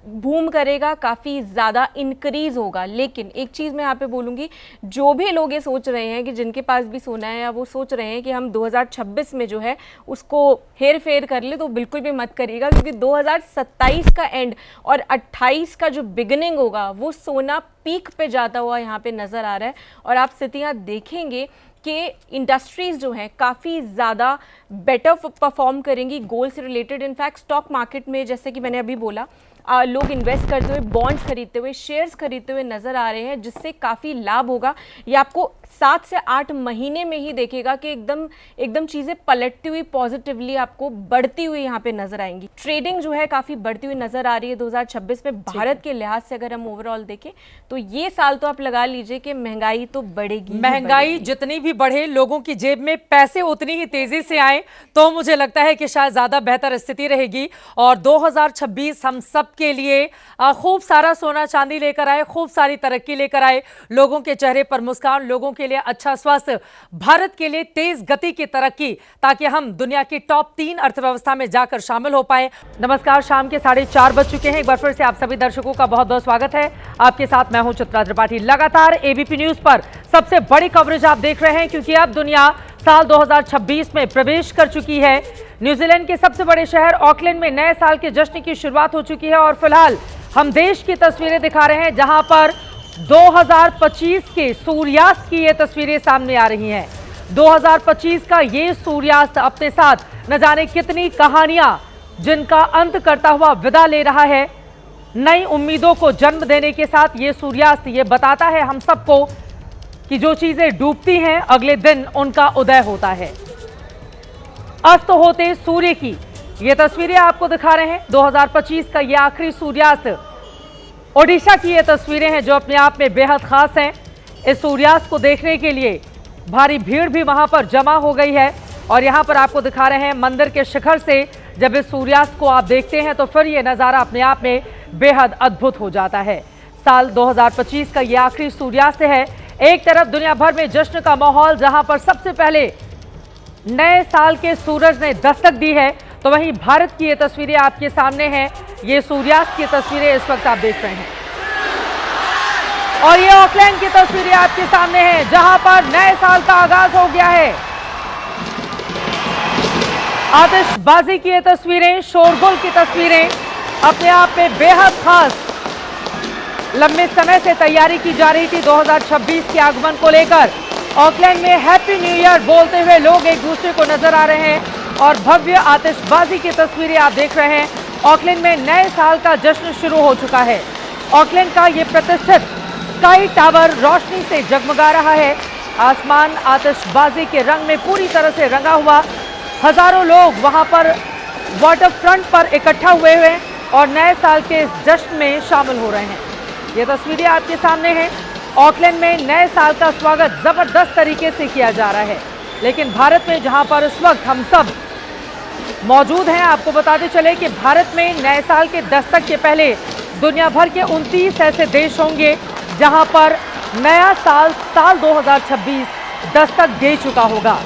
बूम करेगा, काफ़ी ज़्यादा इंक्रीज होगा। लेकिन एक चीज़ मैं यहाँ पे बोलूँगी, जो भी लोग ये सोच रहे हैं कि जिनके पास भी सोना है या वो सोच रहे हैं कि हम 2026 में जो है उसको हेर फेर कर ले, तो बिल्कुल भी मत करिएगा, क्योंकि 2027 का एंड और 28 का जो बिगिनिंग होगा वो सोना पीक पे जाता हुआ यहाँ पे नज़र आ रहा है। और आप स्थितियाँ देखेंगे कि इंडस्ट्रीज़ जो हैं काफ़ी ज़्यादा बेटर परफॉर्म करेंगी गोल्ड से रिलेटेड। इनफैक्ट स्टॉक मार्केट में जैसे कि मैंने अभी बोला, लोग इन्वेस्ट करते हुए, बॉन्ड्स खरीदते हुए, शेयर्स खरीदते हुए नज़र आ रहे हैं, जिससे काफ़ी लाभ होगा। ये आपको 7 से 8 महीने में ही देखिएगा कि एकदम चीज़ें पलटती हुई पॉजिटिवली आपको बढ़ती हुई यहाँ पे नजर आएंगी। ट्रेडिंग जो है काफ़ी बढ़ती हुई नजर आ रही है 2026 में। भारत के लिहाज से अगर हम ओवरऑल देखें तो ये साल तो आप लगा लीजिए कि महंगाई तो बढ़ेगी। महंगाई जितनी भी बढ़े, लोगों की जेब में पैसे उतनी ही तेजी से आए, तो मुझे लगता है कि शायद ज्यादा बेहतर स्थिति रहेगी। और 2026 हम सब के लिए खूब सारा सोना चांदी लेकर आए, खूब सारी तरक्की लेकर आए, लोगों के चेहरे पर मुस्कान, लोगों के लिए अच्छा स्वास्थ्य, भारत के लिए तेज गति की तरक्की, ताकि हम दुनिया की टॉप 3 अर्थव्यवस्था में जाकर शामिल हो पाए। नमस्कार, शाम के 4:30 बज चुके हैं। एक बार फिर से आप सभी दर्शकों का बहुत बहुत स्वागत है। आपके साथ मैं हूं चित्रा त्रिपाठी। लगातार एबीपी न्यूज पर सबसे बड़ी कवरेज आप देख रहे हैं, क्योंकि अब दुनिया साल 2026 में प्रवेश कर चुकी है। न्यूजीलैंड के सबसे बड़े शहर ऑकलैंड में नए साल के जश्न की शुरुआत हो चुकी है और फिलहाल हम देश की तस्वीरें दिखा रहे हैं, जहां पर 2025 के सूर्यास्त की ये तस्वीरें सामने आ रही हैं। 2025 का ये सूर्यास्त अपने साथ न जाने कितनी कहानियां जिनका अंत करता हुआ विदा ले रहा है। नई उम्मीदों को जन्म देने के साथ ये सूर्यास्त ये बताता है हम सबको कि जो चीजें डूबती हैं अगले दिन उनका उदय होता है। अस्त होते सूर्य की ये तस्वीरें आपको दिखा रहे हैं। 2025 का ये आखिरी सूर्यास्त, ओडिशा की ये तस्वीरें हैं जो अपने आप में बेहद खास हैं। इस सूर्यास्त को देखने के लिए भारी भीड़ भी वहां पर जमा हो गई है और यहां पर आपको दिखा रहे हैं मंदिर के शिखर से जब इस सूर्यास्त को आप देखते हैं तो फिर ये नज़ारा अपने आप में बेहद अद्भुत हो जाता है। साल 2025 का ये आखिरी सूर्यास्त है। एक तरफ दुनिया भर में जश्न का माहौल, जहां पर सबसे पहले नए साल के सूरज ने दस्तक दी है, तो वहीं भारत की ये तस्वीरें आपके सामने हैं। ये सूर्यास्त की तस्वीरें इस वक्त आप देख रहे हैं और ये ऑकलैंड की तस्वीरें आपके सामने हैं, जहां पर नए साल का आगाज हो गया है। आतिशबाजी की ये तस्वीरें, शोरगुल की तस्वीरें अपने आप में बेहद खास। लंबे समय से तैयारी की जा रही थी 2026 के आगमन को लेकर। ऑकलैंड में हैप्पी न्यू ईयर बोलते हुए लोग एक दूसरे को नजर आ रहे हैं और भव्य आतिशबाजी की तस्वीरें आप देख रहे हैं। ऑकलैंड में नए साल का जश्न शुरू हो चुका है। ऑकलैंड का ये प्रतिष्ठित स्काई टावर रोशनी से जगमगा रहा है। आसमान आतिशबाजी के रंग में पूरी तरह से रंगा हुआ। हजारों लोग वहां पर वाटर फ्रंट पर इकट्ठा हुए हैं और नए साल के इस जश्न में शामिल हो रहे हैं। ये तस्वीरें आपके सामने हैं। ऑकलैंड में नए साल का स्वागत जबरदस्त तरीके से किया जा रहा है। लेकिन भारत में जहां पर इस वक्त हम सब मौजूद हैं, आपको बताते चले कि भारत में नए साल के दस्तक के पहले दुनिया भर के 29 ऐसे देश होंगे जहां पर नया साल 2026 दस्तक दे चुका होगा।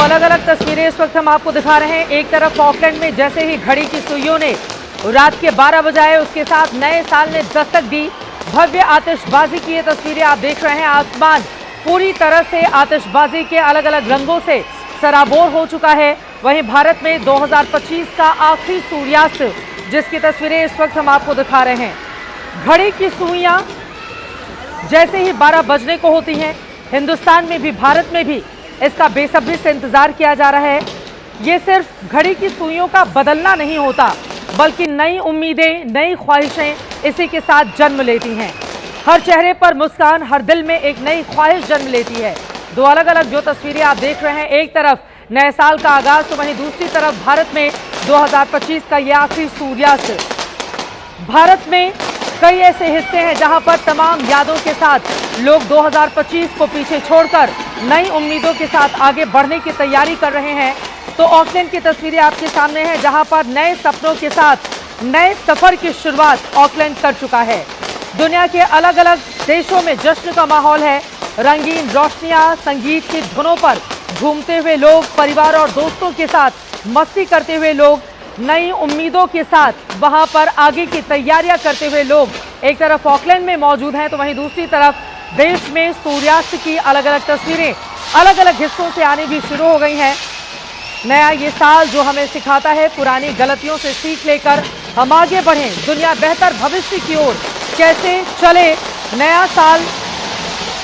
अलग अलग तस्वीरें इस वक्त हम आपको दिखा रहे हैं। एक तरफ फॉकलैंड में जैसे ही घड़ी की सुइयों ने रात के 12 बजाए, उसके साथ नए साल ने दस्तक दी, भव्य आतिशबाजी की ये तस्वीरें आप देख रहे हैं। आसमान पूरी तरह से आतिशबाजी के अलग अलग रंगों से सराबोर हो चुका है। वहीं भारत में 2025 का आखिरी सूर्यास्त, जिसकी तस्वीरें इस वक्त हम आपको दिखा रहे हैं। घड़ी की सुइयां जैसे ही 12 बजने को होती हैं, हिंदुस्तान में भी, भारत में भी इसका बेसब्री से इंतजार किया जा रहा है। ये सिर्फ घड़ी की सुइयों का बदलना नहीं होता, बल्कि नई उम्मीदें, नई ख्वाहिशें इसी के साथ जन्म लेती हैं। हर चेहरे पर मुस्कान, हर दिल में एक नई ख्वाहिश जन्म लेती है। दो अलग अलग जो तस्वीरें आप देख रहे हैं, एक तरफ नए साल का आगाज, तो वहीं दूसरी तरफ भारत में 2025 का ये आखिरी सूर्यास्त। भारत में कई ऐसे हिस्से हैं जहां पर तमाम यादों के साथ लोग 2025 को पीछे छोड़कर नई उम्मीदों के साथ आगे बढ़ने की तैयारी कर रहे हैं। तो ऑकलैंड की तस्वीरें आपके सामने हैं, जहां पर नए सपनों के साथ नए सफर की शुरुआत ऑकलैंड कर चुका है। दुनिया के अलग अलग देशों में जश्न का माहौल है। रंगीन रोशनियां, संगीत की धुनों पर झूमते हुए लोग, परिवार और दोस्तों के साथ मस्ती करते हुए लोग, नई उम्मीदों के साथ वहां पर आगे की तैयारियां करते हुए लोग एक तरफ ऑकलैंड में मौजूद हैं, तो वहीं दूसरी तरफ देश में सूर्यास्त की अलग अलग तस्वीरें अलग अलग हिस्सों से आनी भी शुरू हो गई हैं। नया ये साल जो हमें सिखाता है पुरानी गलतियों से सीख लेकर हम आगे बढ़ें, दुनिया बेहतर भविष्य की ओर कैसे चले। नया साल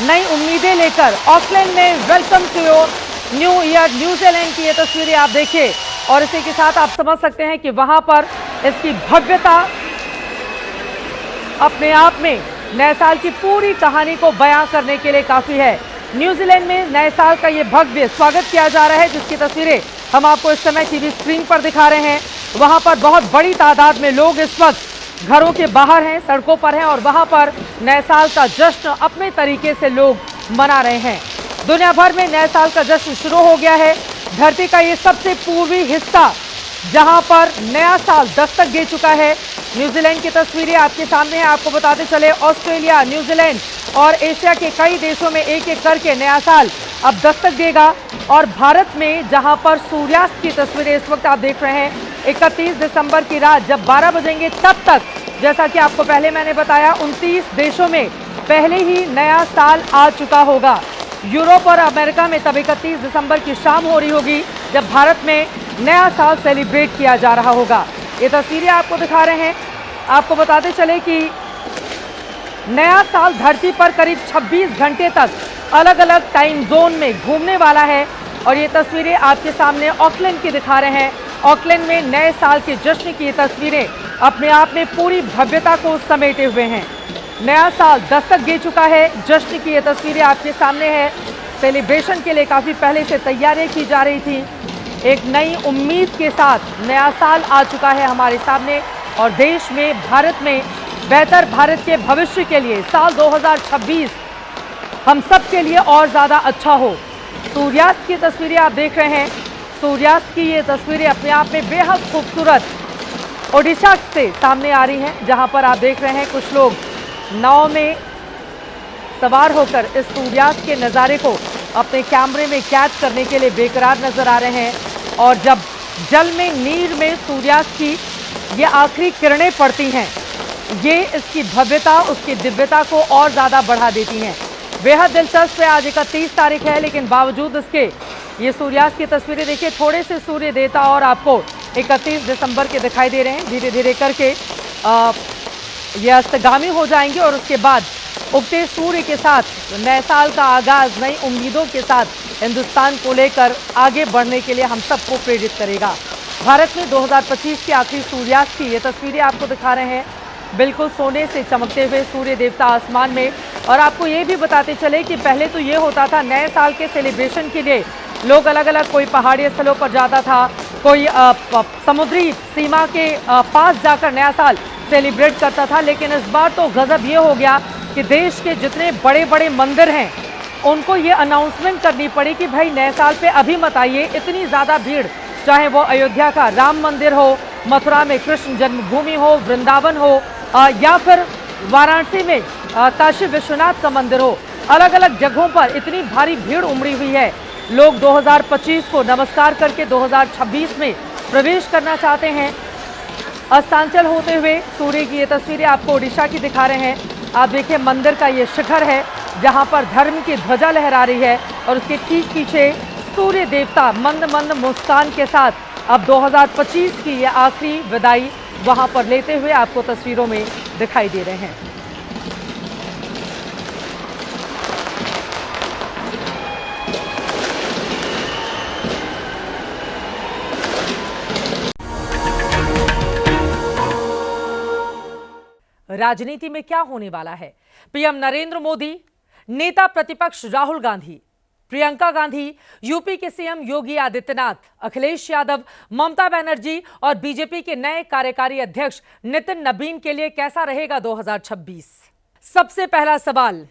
नई उम्मीदें लेकर ऑकलैंड में welcome to your new year New Zealand की ये तस्वीरें आप देखिए, और इसी के साथ आप समझ सकते हैं कि वहां पर इसकी भव्यता अपने आप में नए साल की पूरी कहानी को बयां करने के लिए काफी है। न्यूजीलैंड में नए साल का ये भव्य स्वागत किया जा रहा है, जिसकी तस्वीरें हम आपको इस समय टीवी स्क्रीन पर दिखा रहे हैं। वहां पर बहुत बड़ी तादाद में लोग इस वक्त घरों के बाहर हैं, सड़कों पर हैं, और वहां पर नए साल का जश्न अपने तरीके से लोग मना रहे हैं। दुनिया भर में नए साल का जश्न शुरू हो गया है। धरती का ये सबसे पूर्वी हिस्सा जहां पर नया साल दस्तक दे चुका है। न्यूजीलैंड की तस्वीरें आपके सामने हैं। आपको बताते चले, ऑस्ट्रेलिया, न्यूजीलैंड और एशिया के कई देशों में एक एक करके नया साल अब दस्तक देगा। और भारत में जहां पर सूर्यास्त की तस्वीरें इस वक्त आप देख रहे हैं, 31 दिसंबर की रात जब 12 बजेंगे तब तक, जैसा कि आपको पहले मैंने बताया, 29 देशों में पहले ही नया साल आ चुका होगा। यूरोप और अमेरिका में तब 31 दिसंबर की शाम हो रही होगी, जब भारत में नया साल सेलिब्रेट किया जा रहा होगा। ये तस्वीरें आपको दिखा रहे हैं। आपको बताते चले कि नया साल धरती पर करीब 26 घंटे तक अलग अलग टाइम जोन में घूमने वाला है। और ये तस्वीरें आपके सामने ऑकलैंड की दिखा रहे हैं। ऑकलैंड में नए साल के जश्न की ये तस्वीरें अपने आप में पूरी भव्यता को समेटे हुए हैं। नया साल दस्तक दे चुका है। जश्न की ये तस्वीरें आपके सामने है। सेलिब्रेशन के लिए काफ़ी पहले से तैयारियां की जा रही थी। एक नई उम्मीद के साथ नया साल आ चुका है हमारे सामने, और देश में, भारत में बेहतर भारत के भविष्य के लिए साल 2026 हम सब के लिए और ज़्यादा अच्छा हो। सूर्यास्त की तस्वीरें आप देख रहे हैं। सूर्यास्त की ये तस्वीरें अपने आप में बेहद खूबसूरत ओडिशा से सामने आ रही हैं, जहां पर आप देख रहे हैं कुछ लोग नाव में सवार होकर इस सूर्यास्त के नज़ारे को अपने कैमरे में कैद करने के लिए बेकरार नजर आ रहे हैं। और जब जल में, नीर में सूर्यास्त की ये आखिरी किरणें पड़ती हैं, ये इसकी भव्यता, उसकी दिव्यता को और ज़्यादा बढ़ा देती हैं। बेहद दिलचस्प है। आज 31 तारीख है, लेकिन बावजूद इसके ये सूर्यास्त की तस्वीरें देखिए। थोड़े से सूर्य देवता और आपको 31 दिसंबर के दिखाई दे रहे हैं। धीरे धीरे करके ये अस्तगामी हो जाएंगे, और उसके बाद उगते सूर्य के साथ नए साल का आगाज़ नई उम्मीदों के साथ हिंदुस्तान को लेकर आगे बढ़ने के लिए हम सबको प्रेरित करेगा। भारत में 2025 के आखिरी सूर्यास्त की ये तस्वीरें आपको दिखा रहे हैं। बिल्कुल सोने से चमकते हुए सूर्य देवता आसमान में। और आपको ये भी बताते चले कि पहले तो ये होता था, नए साल के सेलिब्रेशन के लिए लोग अलग अलग, कोई पहाड़ी स्थलों पर जाता था, कोई समुद्री सीमा के पास जाकर नया साल सेलिब्रेट करता था। लेकिन इस बार तो गजब ये हो गया कि देश के जितने बड़े बड़े मंदिर हैं, उनको ये अनाउंसमेंट करनी पड़ी कि भाई नए साल पे अभी मत आइए। इतनी ज़्यादा भीड़, चाहे वो अयोध्या का राम मंदिर हो, मथुरा में कृष्ण जन्मभूमि हो, वृंदावन हो, या फिर वाराणसी में काशी विश्वनाथ का मंदिर हो, अलग अलग जगहों पर इतनी भारी भीड़ उमड़ी हुई है लोग 2025 को नमस्कार करके 2026 में प्रवेश करना चाहते हैं। अस्तांचल होते हुए सूर्य की ये तस्वीरें आपको उड़ीसा की दिखा रहे हैं। आप देखिए मंदिर का ये शिखर है जहां पर धर्म की ध्वजा लहरा रही है और उसके ठीक पीछे सूर्य देवता मंद मंद मुस्कान के साथ अब 2025 की ये आखिरी विदाई वहां पर लेते हुए आपको तस्वीरों में दिखाई दे रहे हैं। राजनीति में क्या होने वाला है? पीएम नरेंद्र मोदी, नेता प्रतिपक्ष राहुल गांधी, प्रियंका गांधी, यूपी के सीएम योगी आदित्यनाथ, अखिलेश यादव, ममता बनर्जी और बीजेपी के नए कार्यकारी अध्यक्ष नितिन नबीन के लिए कैसा रहेगा 2026? सबसे पहला सवाल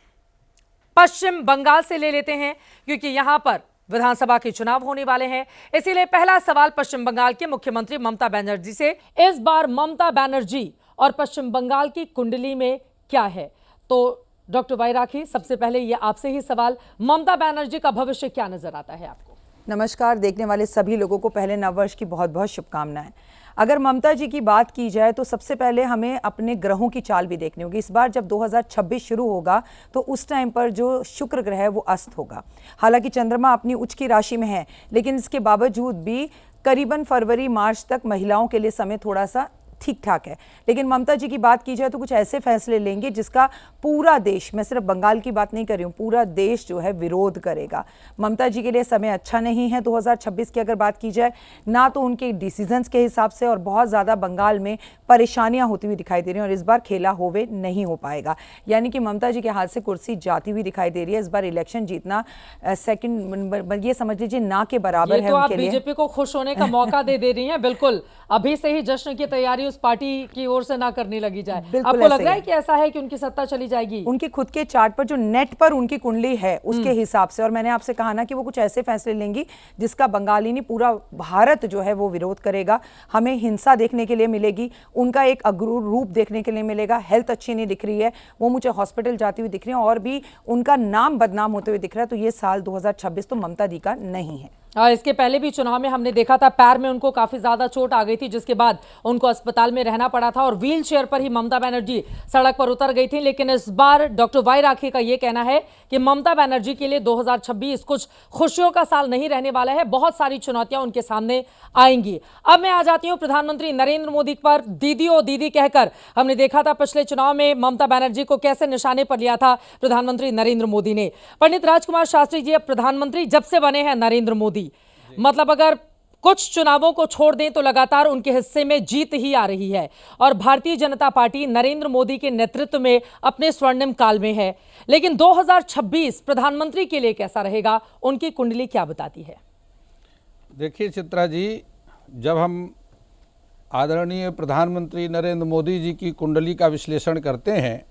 पश्चिम बंगाल से ले लेते हैं क्योंकि यहां पर विधानसभा के चुनाव होने वाले हैं। इसीलिए पहला सवाल पश्चिम बंगाल के मुख्यमंत्री ममता बनर्जी से। इस बार ममता बनर्जी और पश्चिम बंगाल की कुंडली में क्या है? तो डॉक्टर वाई राखी, सबसे पहले ये आपसे ही सवाल, ममता बनर्जी का भविष्य क्या नजर आता है आपको? नमस्कार, देखने वाले सभी लोगों को पहले नववर्ष की बहुत बहुत शुभकामनाएं। अगर ममता जी की बात की जाए तो सबसे पहले हमें अपने ग्रहों की चाल भी देखनी होगी। इस बार जब 2026 शुरू होगा तो उस टाइम पर जो शुक्र ग्रह है वो अस्त होगा। हालांकि चंद्रमा अपनी उच्च की राशि में है, लेकिन इसके बावजूद भी करीबन फरवरी मार्च तक महिलाओं के लिए समय थोड़ा सा ठीक ठाक है। लेकिन ममता जी की बात की जाए तो कुछ ऐसे फैसले लेंगे जिसका पूरा देश, मैं सिर्फ बंगाल की बात नहीं कर रही हूँ, पूरा देश जो है विरोध करेगा। ममता जी के लिए समय अच्छा नहीं है 2026 की अगर बात की जाए, ना तो उनके डिसीजंस के हिसाब से, और बहुत ज़्यादा बंगाल में परेशानियां होती हुई दिखाई दे रही हैं और इस बार खेला होवे नहीं हो पाएगा। यानी कि ममता जी के हाथ से कुर्सी जाती हुई दिखाई दे रही है। इस बार इलेक्शन जीतना सेकंड, ये समझ लीजिए ना के बराबर है उनके लिए। बीजेपी को खुश होने का मौका दे रही हैं। बिल्कुल, अभी से ही जश्न की तैयारी उस पार्टी की ओर से ना करने लगी जाए। आपको लग रहा है कि ऐसा है कि उनकी सत्ता चली जाएगी? उनके खुद के चार्ट पर जो नेट पर उनकी कुंडली है उसके हिसाब से, और मैंने आपसे कहा ना कि वो कुछ ऐसे फैसले लेंगी जिसका बंगाली नहीं पूरा भारत जो है वो विरोध करेगा। हमें हिंसा देखने के लिए मिलेगी, उनका एक अग्र रूप देखने के लिए मिलेगा। हेल्थ अच्छी नहीं दिख रही है, वो मुझे हॉस्पिटल जाती हुई दिख रही है और भी उनका नाम बदनाम होते हुए दिख रहा है। तो ये साल 2026 तो ममता जी का नहीं है। इसके पहले भी चुनाव में हमने देखा था पैर में उनको काफी ज्यादा चोट आ गई थी, जिसके बाद उनको अस्पताल में रहना पड़ा था और व्हील चेयर पर ही ममता बनर्जी सड़क पर उतर गई थी। लेकिन इस बार डॉक्टर वाई राखी का यह कहना है कि ममता बनर्जी के लिए 2026 कुछ खुशियों का साल नहीं रहने वाला है, बहुत सारी चुनौतियां उनके सामने आएंगी। अब मैं आ जाती हूं प्रधानमंत्री नरेंद्र मोदी पर। दीदी ओ दीदी कहकर हमने देखा था पिछले चुनाव में ममता बनर्जी को कैसे निशाने पर लिया था प्रधानमंत्री नरेंद्र मोदी ने। पंडित राजकुमार शास्त्री जी अब प्रधानमंत्री जब से बने हैं नरेंद्र मोदी, मतलब अगर कुछ चुनावों को छोड़ दें तो लगातार उनके हिस्से में जीत ही आ रही है और भारतीय जनता पार्टी नरेंद्र मोदी के नेतृत्व में अपने स्वर्णिम काल में है। लेकिन 2026 प्रधानमंत्री के लिए कैसा रहेगा, उनकी कुंडली क्या बताती है? देखिए चित्रा जी, जब हम आदरणीय प्रधानमंत्री नरेंद्र मोदी जी की कुंडली का विश्लेषण करते हैं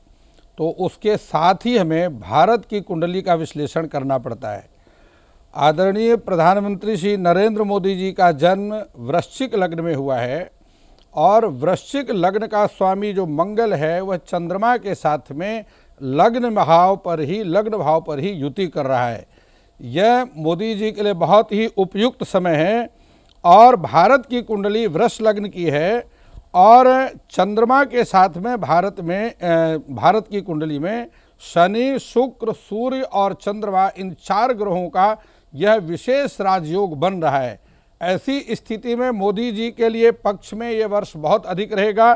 तो उसके साथ ही हमें भारत की कुंडली का विश्लेषण करना पड़ता है। आदरणीय प्रधानमंत्री श्री नरेंद्र मोदी जी का जन्म वृश्चिक लग्न में हुआ है और वृश्चिक लग्न का स्वामी जो मंगल है वह चंद्रमा के साथ में लग्न भाव पर ही युति कर रहा है। यह मोदी जी के लिए बहुत ही उपयुक्त समय है और भारत की कुंडली वृष लग्न की है और चंद्रमा के साथ में भारत की कुंडली में शनि, शुक्र, सूर्य और चंद्रमा, इन 4 ग्रहों का यह विशेष राजयोग बन रहा है। ऐसी स्थिति में मोदी जी के लिए पक्ष में यह वर्ष बहुत अधिक रहेगा,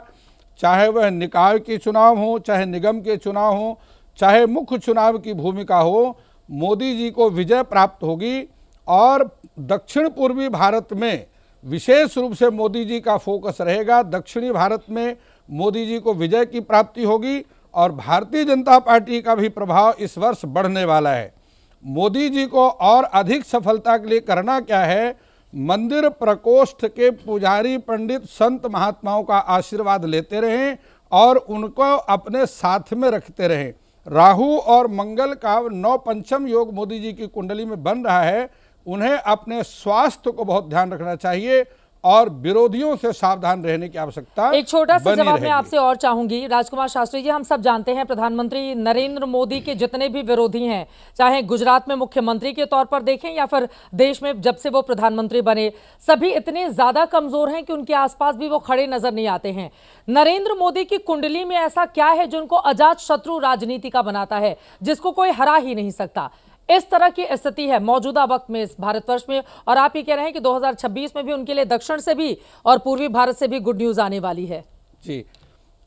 चाहे वह निकाय के चुनाव हो, चाहे निगम के चुनाव हो, चाहे मुख्य चुनाव की भूमिका हो, मोदी जी को विजय प्राप्त होगी। और दक्षिण पूर्वी भारत में विशेष रूप से मोदी जी का फोकस रहेगा। दक्षिणी भारत में मोदी जी को विजय की प्राप्ति होगी और भारतीय जनता पार्टी का भी प्रभाव इस वर्ष बढ़ने वाला है। मोदी जी को और अधिक सफलता के लिए करना क्या है? मंदिर प्रकोष्ठ के पुजारी, पंडित, संत महात्माओं का आशीर्वाद लेते रहें और उनको अपने साथ में रखते रहें। राहु और मंगल का 9 पंचम योग मोदी जी की कुंडली में बन रहा है। उन्हें अपने स्वास्थ्य को बहुत ध्यान रखना चाहिए और विरोधियों से सावधान रहने की आवश्यकता एक छोटा सा बनी जवाब मैं रहेगी। आपसे और चाहूंगी। राजकुमार शास्त्री जी, हम सब जानते हैं प्रधानमंत्री नरेंद्र मोदी के जितने भी विरोधी हैं, चाहे गुजरात में मुख्यमंत्री के तौर पर देखें या फिर देश में जब से वो प्रधानमंत्री बने, सभी इतने ज्यादा कमजोर हैं कि उनके आसपास भी वो खड़े नजर नहीं आते हैं। नरेंद्र मोदी की कुंडली में ऐसा क्या है जो उनको अजात शत्रु राजनीति का बनाता है, जिसको कोई हरा ही नहीं सकता? इस तरह की स्थिति है मौजूदा वक्त में इस भारतवर्ष में, और आप ये कह रहे हैं कि 2026 में भी उनके लिए दक्षिण से भी और पूर्वी भारत से भी गुड न्यूज आने वाली है। जी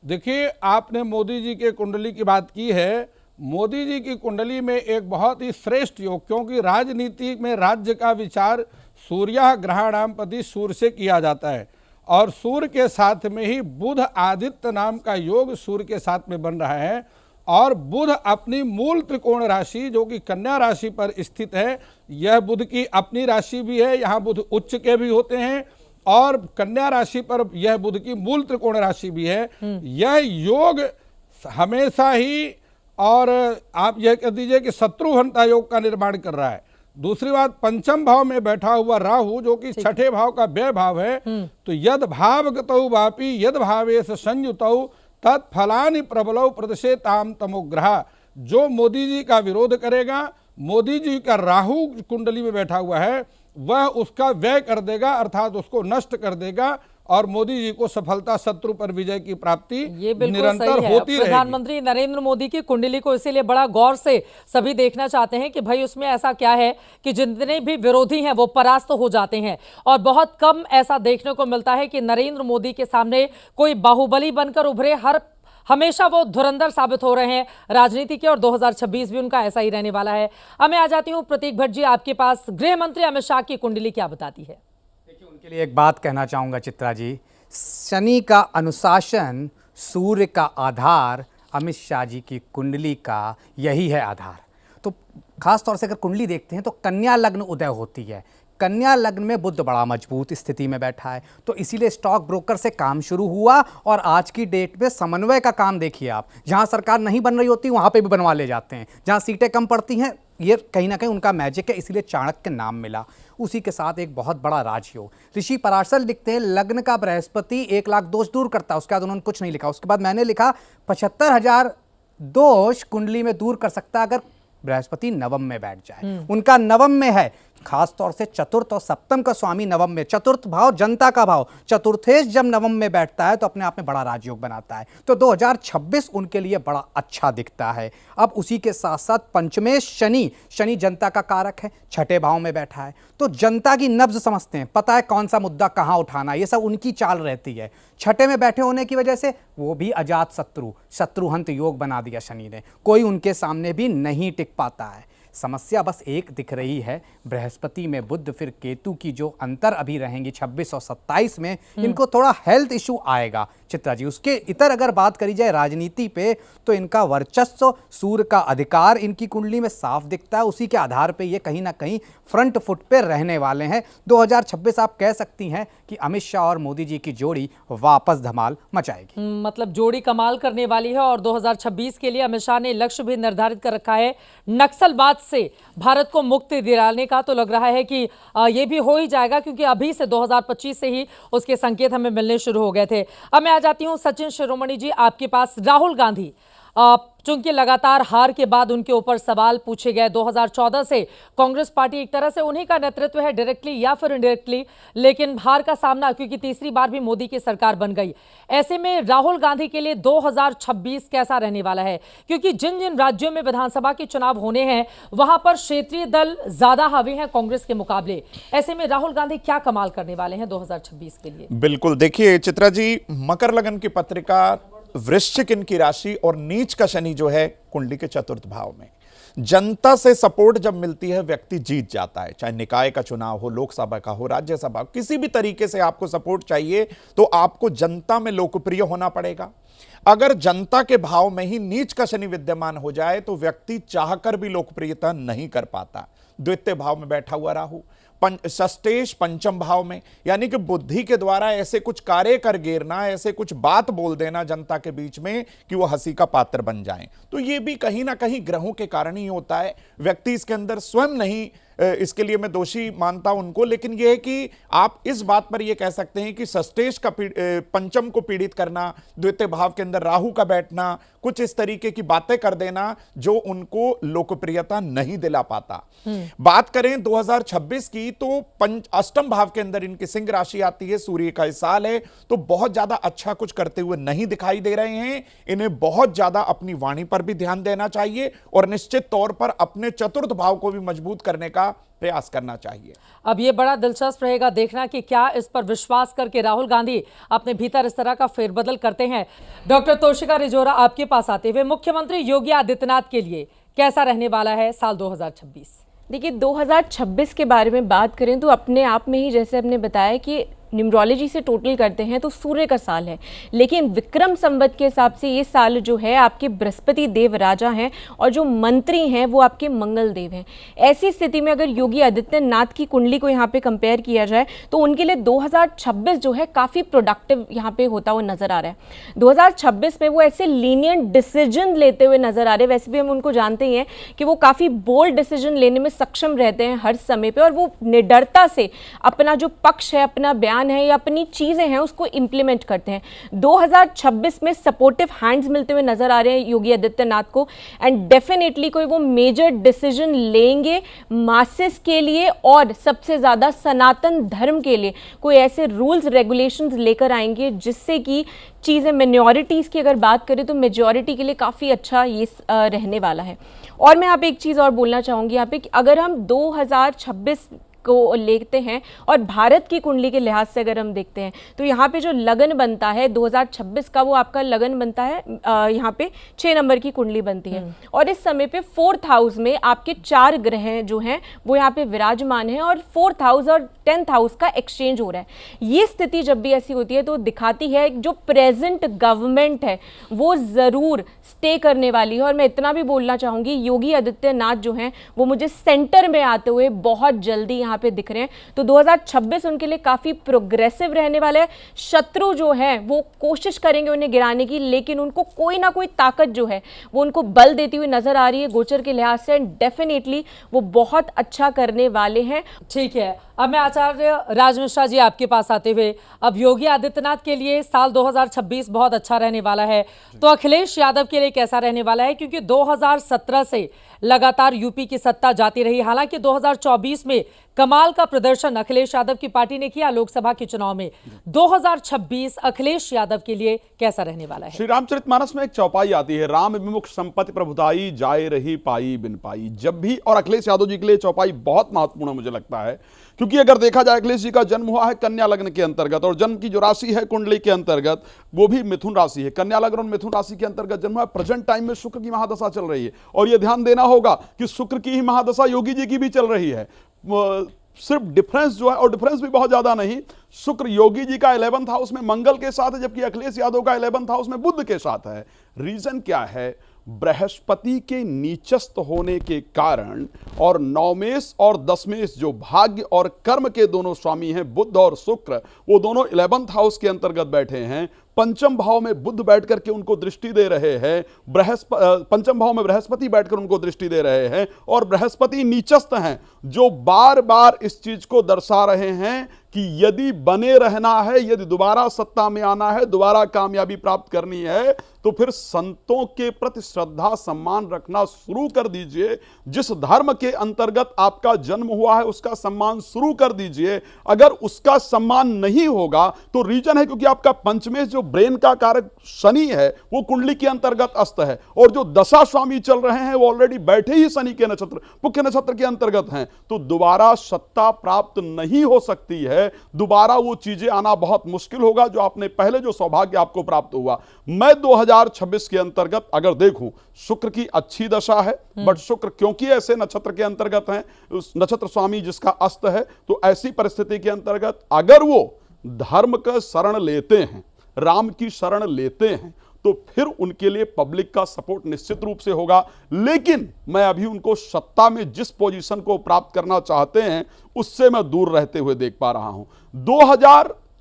देखिए, आपने मोदी जी के कुंडली की बात की है। मोदी जी की कुंडली में एक बहुत ही श्रेष्ठ योग, क्योंकि राजनीति में राज्य का विचार सूर्य ग्रहणामपति सूर्य से किया जाता है, और सूर्य के साथ में ही बुध आदित्य नाम का योग सूर्य के साथ में बन रहा है। और बुध अपनी मूल त्रिकोण राशि जो कि कन्या राशि पर स्थित है, यह बुध की अपनी राशि भी है, यहाँ बुध उच्च के भी होते हैं, और कन्या राशि पर यह बुध की मूल त्रिकोण राशि भी है। यह योग हमेशा ही, और आप यह कह दीजिए कि शत्रुहंता योग का निर्माण कर रहा है। दूसरी बात, पंचम भाव में बैठा हुआ राहु जो कि छठे भाव का व्यय भाव है, तो यद भावगतौ वापि यद भावेश संयुतौ तत्फलानि प्रबलौ प्रदशे ताम तमोग्रह। जो मोदी जी का विरोध करेगा, मोदी जी का राहु कुंडली में बैठा हुआ है, वह उसका व्यय कर देगा, अर्थात उसको नष्ट कर देगा, और मोदी जी को सफलता शत्रु पर विजय की प्राप्ति ये बिल्कुल निरंतर सही है। होती रहेगी। प्रधानमंत्री नरेंद्र मोदी की कुंडली को इसीलिए बड़ा गौर से सभी देखना चाहते हैं कि भाई उसमें ऐसा क्या है कि जितने भी विरोधी हैं वो परास्त हो जाते हैं, और बहुत कम ऐसा देखने को मिलता है कि नरेंद्र मोदी के सामने कोई बाहुबली बनकर उभरे। हमेशा वो धुरंधर साबित हो रहे हैं राजनीति के, और 2026 भी उनका ऐसा ही रहने वाला है। अब मैं आ जाती हूं प्रतीक भट्ट जी आपके पास। गृह मंत्री अमित शाह की कुंडली क्या बताती है? उनके लिए एक बात कहना चाहूँगा चित्रा जी, शनि का अनुशासन, सूर्य का आधार, अमित शाह जी की कुंडली का यही है आधार। तो खास तौर से अगर कुंडली देखते हैं तो कन्या लग्न उदय होती है। कन्या लग्न में बुध बड़ा मजबूत स्थिति में बैठा है, तो इसीलिए स्टॉक ब्रोकर से काम शुरू हुआ, और आज की डेट में समन्वय का काम देखिए आप, जहां सरकार नहीं बन रही होती वहां पे भी बनवा ले जाते हैं, जहां सीटें कम पड़ती हैं, ये कहीं ना कहीं उनका मैजिक है, इसीलिए चाणक्य नाम मिला। उसी के साथ एक बहुत बड़ा राजयोग। ऋषि पराशर लिखते हैं लग्न का बृहस्पति 1 लाख दोष दूर करता है। उसके बाद उन्होंने कुछ नहीं लिखा। उसके बाद मैंने लिखा 75,000 दोष कुंडली में दूर कर सकता अगर बृहस्पति नवम में बैठ जाए। उनका नवम में है, खास तौर से चतुर्थ और सप्तम का स्वामी नवम में। चतुर्थ भाव जनता का भाव, चतुर्थेश जब नवम में बैठता है तो अपने आप में बड़ा राजयोग बनाता है। तो 2026 उनके लिए बड़ा अच्छा दिखता है। अब उसी के साथ साथ पंचमेश शनि, शनि जनता का कारक है, छठे भाव में बैठा है, तो जनता की नब्ज समझते हैं, पता है कौन सा मुद्दा कहां उठाना, ये सब उनकी चाल रहती है। छठे में बैठे होने की वजह से वो भी अजात शत्रु, शत्रुहंत योग बना दिया शनि ने, कोई उनके सामने भी नहीं टिक पाता है। समस्या बस एक दिख रही है, बृहस्पति में बुध फिर केतु की जो अंतर अभी रहेंगी 26 और 27 में, इनको थोड़ा हेल्थ इशू आएगा चित्रा जी। उसके इतर अगर बात करी जाए राजनीति पे, तो इनका वर्चस्व, सूर्य का अधिकार इनकी कुंडली में साफ दिखता है। उसी के आधार पे ये कहीं ना कहीं फ्रंट फुट पे रहने वाले हैं। 2026 आप कह सकती हैं कि अमित शाह और मोदी जी की जोड़ी वापस धमाल मचाएगी। मतलब जोड़ी कमाल करने वाली है, और 2026 के लिए अमित शाह ने लक्ष्य भी निर्धारित कर रखा है नक्सलवाद से भारत को मुक्ति दिलाने का। तो लग रहा है कि ये भी हो ही जाएगा, क्योंकि अभी से 2025 से ही उसके संकेत हमें मिलने शुरू हो गए थे। अब मैं आ जाती हूं सचिन शिरोमणि जी आपके पास। राहुल गांधी, चूंकि लगातार हार के बाद उनके ऊपर सवाल पूछे गए, 2014 से कांग्रेस पार्टी एक तरह से उन्हीं का नेतृत्व है डायरेक्टली या फिर इनडायरेक्टली, लेकिन हार का सामना क्योंकि तीसरी बार भी मोदी की सरकार बन गई। ऐसे में राहुल गांधी के लिए 2026 कैसा रहने वाला है? क्योंकि जिन जिन राज्यों में विधानसभा के चुनाव होने हैं वहां पर क्षेत्रीय दल ज्यादा हावी हैं कांग्रेस के मुकाबले। ऐसे में राहुल गांधी क्या कमाल करने वाले हैं 2026 के लिए? बिल्कुल, देखिए चित्रा जी, मकर लगन की पत्रिका, वृश्चिक इनकी राशि, और नीच का शनि जो है कुंडली के चतुर्थ भाव में। जनता से सपोर्ट जब मिलती है व्यक्ति जीत जाता है, चाहे निकाय का चुनाव हो, लोकसभा का हो, राज्यसभा, किसी भी तरीके से आपको सपोर्ट चाहिए तो आपको जनता में लोकप्रिय होना पड़ेगा। अगर जनता के भाव में ही नीच का शनि विद्यमान हो जाए तो व्यक्ति चाहकर भी लोकप्रियता नहीं कर पाता। द्वितीय भाव में बैठा हुआ राहु, षष्ठेश पंचम भाव में, यानी कि बुद्धि के द्वारा ऐसे कुछ कार्य कर गिरना, ऐसे कुछ बात बोल देना जनता के बीच में कि वो हंसी का पात्र बन जाएं। तो ये भी कहीं ना कहीं ग्रहों के कारण ही होता है। व्यक्ति इसके अंदर स्वयं नहीं इसके लिए मैं दोषी मानता हूं उनको, लेकिन यह है कि आप इस बात पर यह कह सकते हैं कि षष्ठेश का पंचम को पीड़ित करना, द्वितीय भाव के अंदर राहु का बैठना, कुछ इस तरीके की बातें कर देना जो उनको लोकप्रियता नहीं दिला पाता। बात करें 2026 की तो अष्टम भाव के अंदर इनकी सिंह राशि आती है, सूर्य का इस साल है, तो बहुत ज्यादा अच्छा कुछ करते हुए नहीं दिखाई दे रहे हैं। इन्हें बहुत ज्यादा अपनी वाणी पर भी ध्यान देना चाहिए और निश्चित तौर पर अपने चतुर्थ भाव को भी मजबूत करने का प्रयास करना चाहिए। अब ये बड़ा दिलचस्प रहेगा देखना कि क्या इस पर विश्वास करके राहुल गांधी अपने भीतर इस तरह का फेरबदल करते हैं। डॉक्टर तोशिका रिजोरा, आपके पास आते हुए, मुख्यमंत्री योगी आदित्यनाथ के लिए कैसा रहने वाला है साल 2026? देखिए 2026 के बारे में बात करें तो अपने आप में ही, जैसे हमने बताया कि न्यूमरोलॉजी से टोटल करते हैं तो सूर्य का साल है, लेकिन विक्रम संवत के हिसाब से ये साल जो है आपके बृहस्पति देव राजा हैं और जो मंत्री हैं वो आपके मंगल देव हैं। ऐसी स्थिति में अगर योगी आदित्यनाथ की कुंडली को यहाँ पे कंपेयर किया जाए तो उनके लिए 2026 जो है काफ़ी प्रोडक्टिव यहाँ पे होता हुआ नजर आ रहा है। 2026 में वो ऐसे लीनियंट डिसीजन लेते हुए नजर आ रहे हैं। वैसे भी हम उनको जानते ही हैं कि वो काफ़ी बोल्ड डिसीजन लेने में सक्षम रहते हैं हर समय पर, और वो निडरता से अपना जो पक्ष है, अपना बयान है या अपनी चीजें हैं उसको इंप्लीमेंट करते हैं। 2026 में सपोर्टिव हैंड्स मिलते हुए नजर आ रहे हैं योगी आदित्यनाथ को, एंड डेफिनेटली कोई वो मेजर डिसीजन लेंगे मासेस के लिए और सबसे ज्यादा सनातन धर्म के लिए। कोई ऐसे रूल्स रेगुलेशंस लेकर आएंगे जिससे कि चीज़ें, मिनॉरिटीज़ की अगर बात करें तो मेजॉरिटी के लिए काफ़ी अच्छा ये रहने वाला है। और मैं यहाँ पे एक चीज़ और बोलना चाहूँगी यहाँ पे कि अगर हम 2026 को लेते हैं और भारत की कुंडली के लिहाज से अगर हम देखते हैं तो यहाँ पे जो लगन बनता है 2026 का, वो आपका लगन बनता है यहाँ पे 6 नंबर की कुंडली बनती है, और इस समय पे 4th हाउस में आपके 4 ग्रह जो हैं वो यहाँ पे विराजमान हैं और 4th हाउस और 10th हाउस का एक्सचेंज हो रहा है। ये स्थिति जब भी ऐसी होती है तो दिखाती है जो प्रेजेंट गवर्नमेंट है वो ज़रूर स्टे करने वाली है। और मैं इतना भी बोलना चाहूँगी, योगी आदित्यनाथ जो हैं वो मुझे सेंटर में आते हुए बहुत जल्दी यहाँ पे दिख रहे हैं, तो 2026 उनके लिए काफ़ी प्रोग्रेसिव रहने वाला है। शत्रु जो है वो कोशिश करेंगे उन्हें गिराने की, लेकिन उनको कोई ना कोई ताकत जो है वो उनको बल देती हुई नजर आ रही है गोचर के लिहाज से, एंड डेफिनेटली वो बहुत अच्छा करने वाले हैं। ठीक है, अब मैं आचार्य राज मिश्रा जी आपके पास आते हुए, अब योगी आदित्यनाथ के लिए साल 2026 बहुत अच्छा रहने वाला है, तो अखिलेश यादव के लिए कैसा रहने वाला है? क्योंकि 2017 से लगातार यूपी की सत्ता जाती रही, हालांकि 2024 में कमाल का प्रदर्शन अखिलेश यादव की पार्टी ने किया लोकसभा के चुनाव में। 2026 अखिलेश यादव के लिए कैसा रहने वाला है? श्री रामचरितमानस में एक चौपाई आती है, राम विमुख संपत्ति प्रभुताई, जाए रही पाई बिन पाई। जब भी, और अखिलेश यादव जी के लिए चौपाई बहुत महत्वपूर्ण मुझे लगता है, क्योंकि अगर देखा जाए अखिलेश जी का जन्म हुआ है कन्या लग्न के अंतर्गत, और जन्म की जो राशि है कुंडली के अंतर्गत वो भी मिथुन राशि है। कन्या लग्न और मिथुन राशि के अंतर्गत जन्म है। प्रेजेंट टाइम में शुक्र की महादशा चल रही है, और यह ध्यान देना होगा कि शुक्र की ही महादशा योगी जी की भी चल रही है। सिर्फ डिफरेंस जो है, और डिफरेंस भी बहुत ज्यादा नहीं, शुक्र योगी जी का 11th हाउस में मंगल के साथ है, जबकि अखिलेश यादव का 11th हाउस में बुध के साथ है। रीजन क्या है? बृहस्पति के नीचस्थ होने के कारण, और नवमेश और दशमेश जो भाग्य और कर्म के दोनों स्वामी हैं बुध और शुक्र, वो दोनों 11th हाउस के अंतर्गत बैठे हैं। पंचम भाव में बुध बैठ करके उनको दृष्टि दे रहे हैं, पंचम भाव में बृहस्पति बैठकर उनको दृष्टि दे रहे हैं, और बृहस्पति नीचस्थ हैं, जो बार बार इस चीज को दर्शा रहे हैं कि यदि बने रहना है, यदि दोबारा सत्ता में आना है, दोबारा कामयाबी प्राप्त करनी है, तो फिर संतों के प्रति श्रद्धा सम्मान रखना शुरू कर दीजिए। जिस धर्म के अंतर्गत आपका जन्म हुआ है उसका सम्मान शुरू कर दीजिए। अगर उसका सम्मान नहीं होगा तो रीजन है क्योंकि आपका पंचमेश जो ब्रेन का कारक शनि है वो कुंडली के अंतर्गत अस्त है, और जो दशा स्वामी चल रहे हैं वो ऑलरेडी बैठे ही शनि के नक्षत्र, मुख्य नक्षत्र के अंतर्गत हैं, तो दोबारा सत्ता प्राप्त नहीं हो सकती है। दोबारा वो चीजें आना बहुत मुश्किल होगा जो आपने पहले जो सौभाग्य आपको प्राप्त हुआ। मैं 2026 के अंतर्गत अगर देखूं, शुक्र की अच्छी दशा है, बट शुक्र क्योंकि ऐसे नक्षत्र के अंतर्गत हैं, उस नक्षत्र स्वामी जिसका अस्त है, तो ऐसी परिस्थिति के अंतर्गत अगर वो धर्म का शरण लेते हैं, राम की शरण लेते हैं, तो फिर उनके लिए पब्लिक का सपोर्ट निश्चित रूप से होगा। लेकिन मैं अभी उनको सत्ता में जिस पोजीशन को प्राप्त करना चाहते हैं उससे मैं दूर रहते हुए देख पा रहा हूं।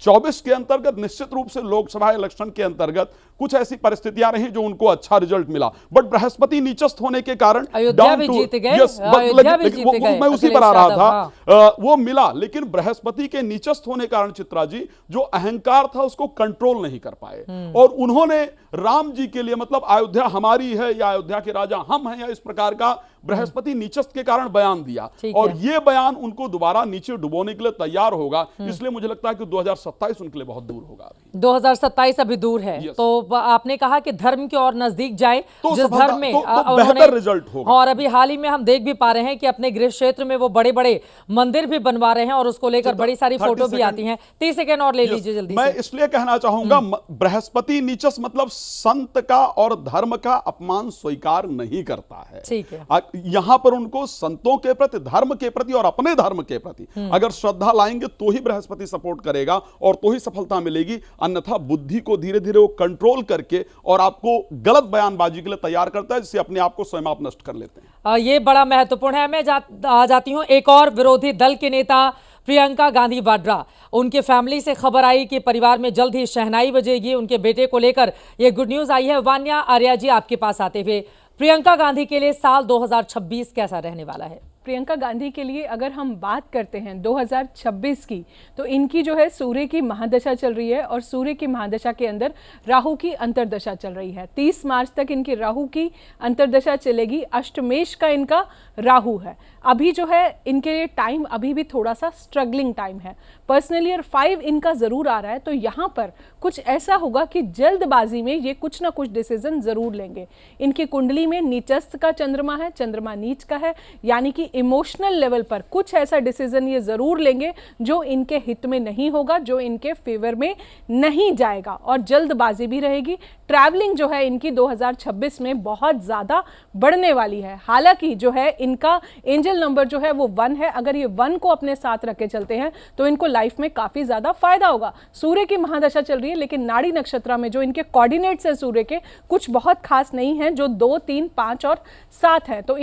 24 के अंतर्गत निश्चित रूप से लोकसभा इलेक्शन के अंतर्गत कुछ ऐसी परिस्थितियां रही जो उनको अच्छा रिजल्ट मिला, बट बृहस्पति नीचस्थ होने के कारण अयोध्या भी जीत गए, अयोध्या भी जीत गए, मैं उसी पर आ रहा था, वो मिला, लेकिन बृहस्पति के नीचस्थ होने के कारण चित्रा जी जो अहंकार था उसको कंट्रोल नहीं कर पाए, और उन्होंने राम जी के लिए, मतलब अयोध्या हमारी है या अयोध्या के राजा हम हैं, या इस प्रकार का बृहस्पति नीचस्थ के कारण बयान दिया, और ये बयान उनको दोबारा नीचे डुबोने के लिए तैयार होगा। इसलिए मुझे लगता है कि 2027 उनके लिए बहुत दूर होगा। 2027 अभी दूर है। तो आपने कहा कि धर्म की ओर नजदीक जाए, तो जिस धर्म में तो बेहतर रिजल्ट होगा। और अभी हाल ही में हम देख भी पा रहे हैं कि अपने गृह क्षेत्र में वो बड़े बड़े मंदिर भी बनवा रहे हैं, और उसको लेकर बड़ी सारी फोटो भी आती हैं। 30 सेकंड और ले लीजिए जल्दी मैं से। इसलिए कहना चाहूंगा, बृहस्पति नीचस्थ मतलब संत का और धर्म का अपमान स्वीकार नहीं करता है। ठीक है। यहां पर उनको संतों के प्रति, धर्म के प्रति और अपने धर्म के प्रति अगर श्रद्धा लाएंगे तो ही बृहस्पति सपोर्ट करेगा और तो ही सफलता मिलेगी, अन्यथा बुद्धि को धीरे धीरे वो कंट्रोल करके और आपको गलत बयानबाजी के लिए तैयार करता है, जिससे अपने आप को स्वयं आप नष्ट कर लेते हैं। ये बड़ा महत्वपूर्ण है। मैं आ जाती हूं एक और विरोधी दल के नेता प्रियंका गांधी वाड्रा। उनके फैमिली से खबर आई कि परिवार में जल्द ही शहनाई बजेगी। उनके बेटे को लेकर ये गुड न्यूज आई है। वान्या आर्या जी, आपके पास आते हुए, प्रियंका गांधी के लिए साल 2026 कैसा रहने वाला है? प्रियंका गांधी के लिए अगर हम बात करते हैं 2026 की, तो इनकी जो है सूर्य की महादशा चल रही है, और सूर्य की महादशा के अंदर राहु की अंतर्दशा चल रही है। 30 मार्च तक इनकी राहु की अंतर्दशा चलेगी। अष्टमेश का इनका राहु है। अभी जो है इनके लिए टाइम अभी भी थोड़ा सा स्ट्रगलिंग टाइम है। पर्सनल ईयर 5 इनका ज़रूर आ रहा है, तो यहाँ पर कुछ ऐसा होगा कि जल्दबाजी में ये कुछ ना कुछ डिसीजन ज़रूर लेंगे। इनकी कुंडली में नीचस्थ का चंद्रमा है, चंद्रमा नीच का है, यानी कि इमोशनल लेवल पर कुछ ऐसा डिसीजन ये ज़रूर लेंगे जो इनके हित में नहीं होगा, जो इनके फेवर में नहीं जाएगा, और जल्दबाजी भी रहेगी। ट्रैवलिंग जो है इनकी 2026 में बहुत ज़्यादा बढ़ने वाली है। हालांकि जो है इनका एंजल नंबर जो है वो 1 है। अगर ये 1 को अपने साथ रख के चलते हैं तो इनको लाइफ में काफ़ी ज़्यादा फायदा होगा। सूर्य की महादशा चल रही है, लेकिन नाड़ी नक्षत्र में जो इनके कोऑर्डिनेट्स है सूर्य के, कुछ बहुत खास नहीं हैं, जो 2, 3, 5 और 7 हैं। तो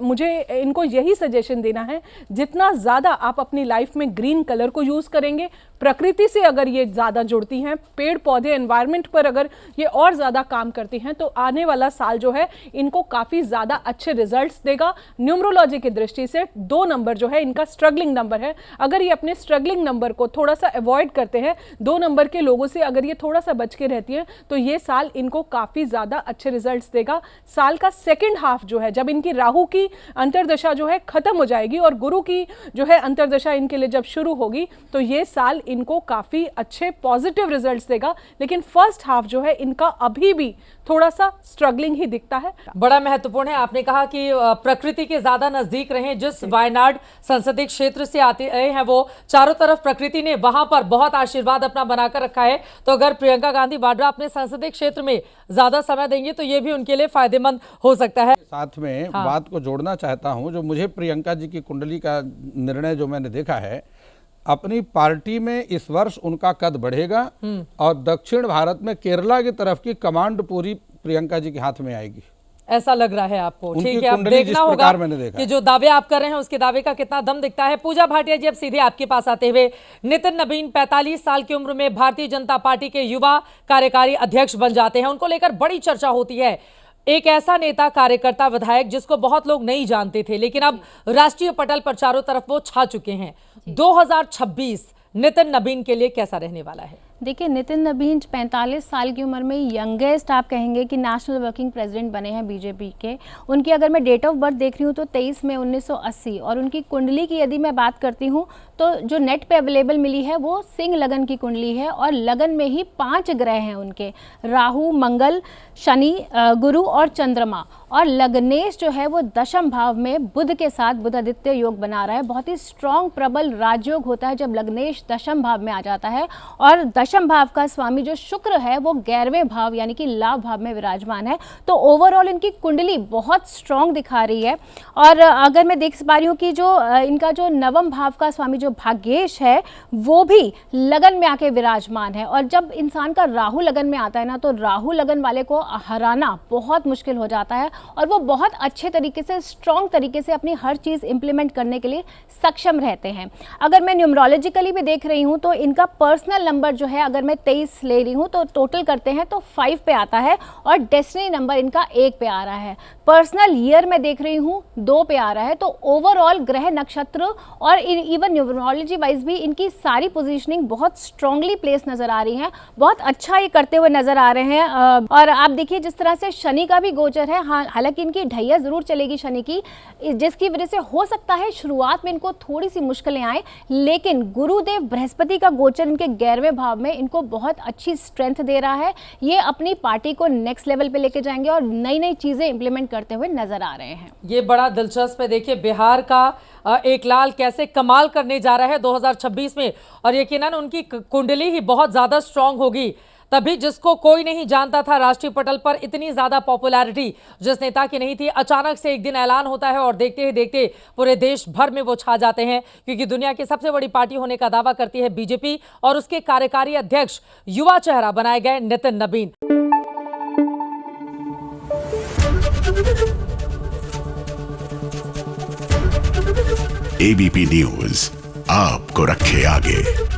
मुझे इनको यही सजेशन देना है, जितना ज़्यादा आप अपनी लाइफ में ग्रीन कलर को यूज़ करेंगे, प्रकृति से अगर ये ज़्यादा जुड़ती हैं, पेड़ पौधे एनवायरनमेंट पर अगर ये और ज़्यादा काम करती हैं, तो आने वाला साल जो है इनको काफ़ी ज़्यादा अच्छे रिजल्ट्स देगा। न्यूमरोलॉजी की दृष्टि से 2 नंबर जो है इनका स्ट्रगलिंग नंबर है। अगर ये अपने स्ट्रगलिंग नंबर को थोड़ा सा अवॉइड करते हैं, 2 नंबर के लोगों से अगर ये थोड़ा सा बच के रहती हैं, तो ये साल इनको काफ़ी ज़्यादा अच्छे रिजल्ट्स देगा। साल का सेकेंड हाफ जो है, जब इनकी राहु की अंतर्दशा जो है खत्म हो जाएगी और गुरु की जो है अंतर्दशा इनके लिए जब शुरू होगी, तो ये साल इनको काफ़ी अच्छे पॉजिटिव रिजल्ट्स देगा। लेकिन फर्स्ट हाफ जो है इनका अभी भी थोड़ा सा स्ट्रगलिंग ही दिखता है। बड़ा महत्वपूर्ण है। आपने कहा कि प्रकृति के ज्यादा नजदीक रहें। जिस वायनाड संसदीय क्षेत्र से आते हैं, वो चारों तरफ प्रकृति ने वहां पर बहुत आशीर्वाद अपना बनाकर रखा है। तो अगर प्रियंका गांधी वाड्रा अपने संसदीय क्षेत्र में ज्यादा समय देंगे तो ये भी उनके लिए फायदेमंद हो सकता है। साथ में बात को जोड़ना चाहता हूं, जो मुझे प्रियंका जी की कुंडली का निर्णय जो मैंने देखा है, अपनी पार्टी में इस वर्ष उनका कद बढ़ेगा और दक्षिण भारत में केरला की तरफ की कमांड पूरी प्रियंका जी के हाथ में आएगी। ऐसा लग रहा है आपको? उनकी ठीक है, अब कुंडली देखना जिस होगा प्रकार मैंने देखा कि जो दावे आप कर रहे हैं उसके दावे का कितना दम दिखता है। पूजा भाटिया जी, अब सीधे आपके पास आते हुए, नितिन नवीन 45 साल की उम्र में भारतीय जनता पार्टी के युवा कार्यकारी अध्यक्ष बन जाते हैं। उनको लेकर बड़ी चर्चा होती है। एक ऐसा नेता, कार्यकर्ता, विधायक जिसको बहुत लोग नहीं जानते थे, लेकिन अब राष्ट्रीय पटल पर चारों तरफ वो छा चुके हैं। 2026 नितिन नवीन के लिए कैसा रहने वाला है? देखिए, नितिन नवीन 45 साल की उम्र में यंगेस्ट आप कहेंगे कि नेशनल वर्किंग प्रेसिडेंट बने हैं बीजेपी के। उनकी अगर मैं डेट ऑफ बर्थ देख रही हूँ तो 23 मई 1980, और उनकी कुंडली की यदि मैं बात करती हूँ तो जो नेट पे अवेलेबल मिली है वो सिंह लगन की कुंडली है, और लगन में ही 5 ग्रह हैं उनके, राहु, मंगल, शनि, गुरु और चंद्रमा। और लग्नेश जो है वो दशम भाव में बुध के साथ बुधादित्य योग बना रहा है। बहुत ही स्ट्रॉन्ग प्रबल राजयोग होता है जब लग्नेश दशम भाव में आ जाता है, और दशम भाव का स्वामी जो शुक्र है वो 11वें भाव यानी कि लाभ भाव में विराजमान है। तो ओवरऑल इनकी कुंडली बहुत स्ट्रॉन्ग दिखा रही है। और अगर मैं देख पा रही हूँ कि जो इनका जो नवम भाव का स्वामी जो भाग्येश है वो भी लगन में आके विराजमान है। और जब इंसान का राहु लगन में आता है ना, तो राहु लगन वाले को हराना बहुत मुश्किल हो जाता है और वो बहुत अच्छे तरीके से, स्ट्रॉन्ग तरीके से अपनी हर चीज़ इंप्लीमेंट करने के लिए सक्षम रहते हैं। अगर मैं न्यूमरोलॉजिकली भी देख रही हूँ तो इनका पर्सनल नंबर जो है, अगर मैं 23 ले रही हूँ तो टोटल करते हैं तो 5 पे आता है और डेस्टिनी नंबर इनका 1 पे आ रहा है। पर्सनल ईयर में देख रही हूँ 2 पे आ रहा है। तो ओवरऑल ग्रह नक्षत्र और इवन न्यूमरोलॉजी वाइज भी इनकी सारी पोजीशनिंग बहुत स्ट्रांगली प्लेस नजर आ रही है। बहुत अच्छा ये करते हुए नजर आ रहे हैं। और आप देखिए जिस तरह से शनि का भी गोचर है, हालांकि इनकी ढैया जरूर चलेगी शनि की, जिसकी वजह से हो सकता है शुरुआत में इनको थोड़ी सी मुश्किलें आए, लेकिन गुरुदेव बृहस्पति का गोचर इनके 11वें भाव में इनको बहुत अच्छी स्ट्रेंथ दे रहा है। ये अपनी पार्टी को नेक्स्ट लेवल पे लेके जाएंगे और नई नई चीजें इंप्लीमेंट करते हुए नजर आ रहे हैं। ये बड़ा दिलचस्प है। देखिए बिहार का एक लाल कैसे कमाल करने जा रहा है 2026 में, और यकीनन उनकी कुंडली ही बहुत ज्यादा स्ट्रांग होगी। तभी जिसको कोई नहीं जानता था राष्ट्रीय पटल पर, इतनी ज्यादा पॉपुलैरिटी जिस नेता की नहीं थी, अचानक से एक दिन ऐलान होता है और देखते ही देखते पूरे देश भर में वो छा जाते हैं, क्योंकि दुनिया की सबसे बड़ी पार्टी होने का दावा करती है बीजेपी और उसके कार्यकारी अध्यक्ष युवा चेहरा बनाए गए नितिन नबीन। एबीपी न्यूज आपको रखे आगे।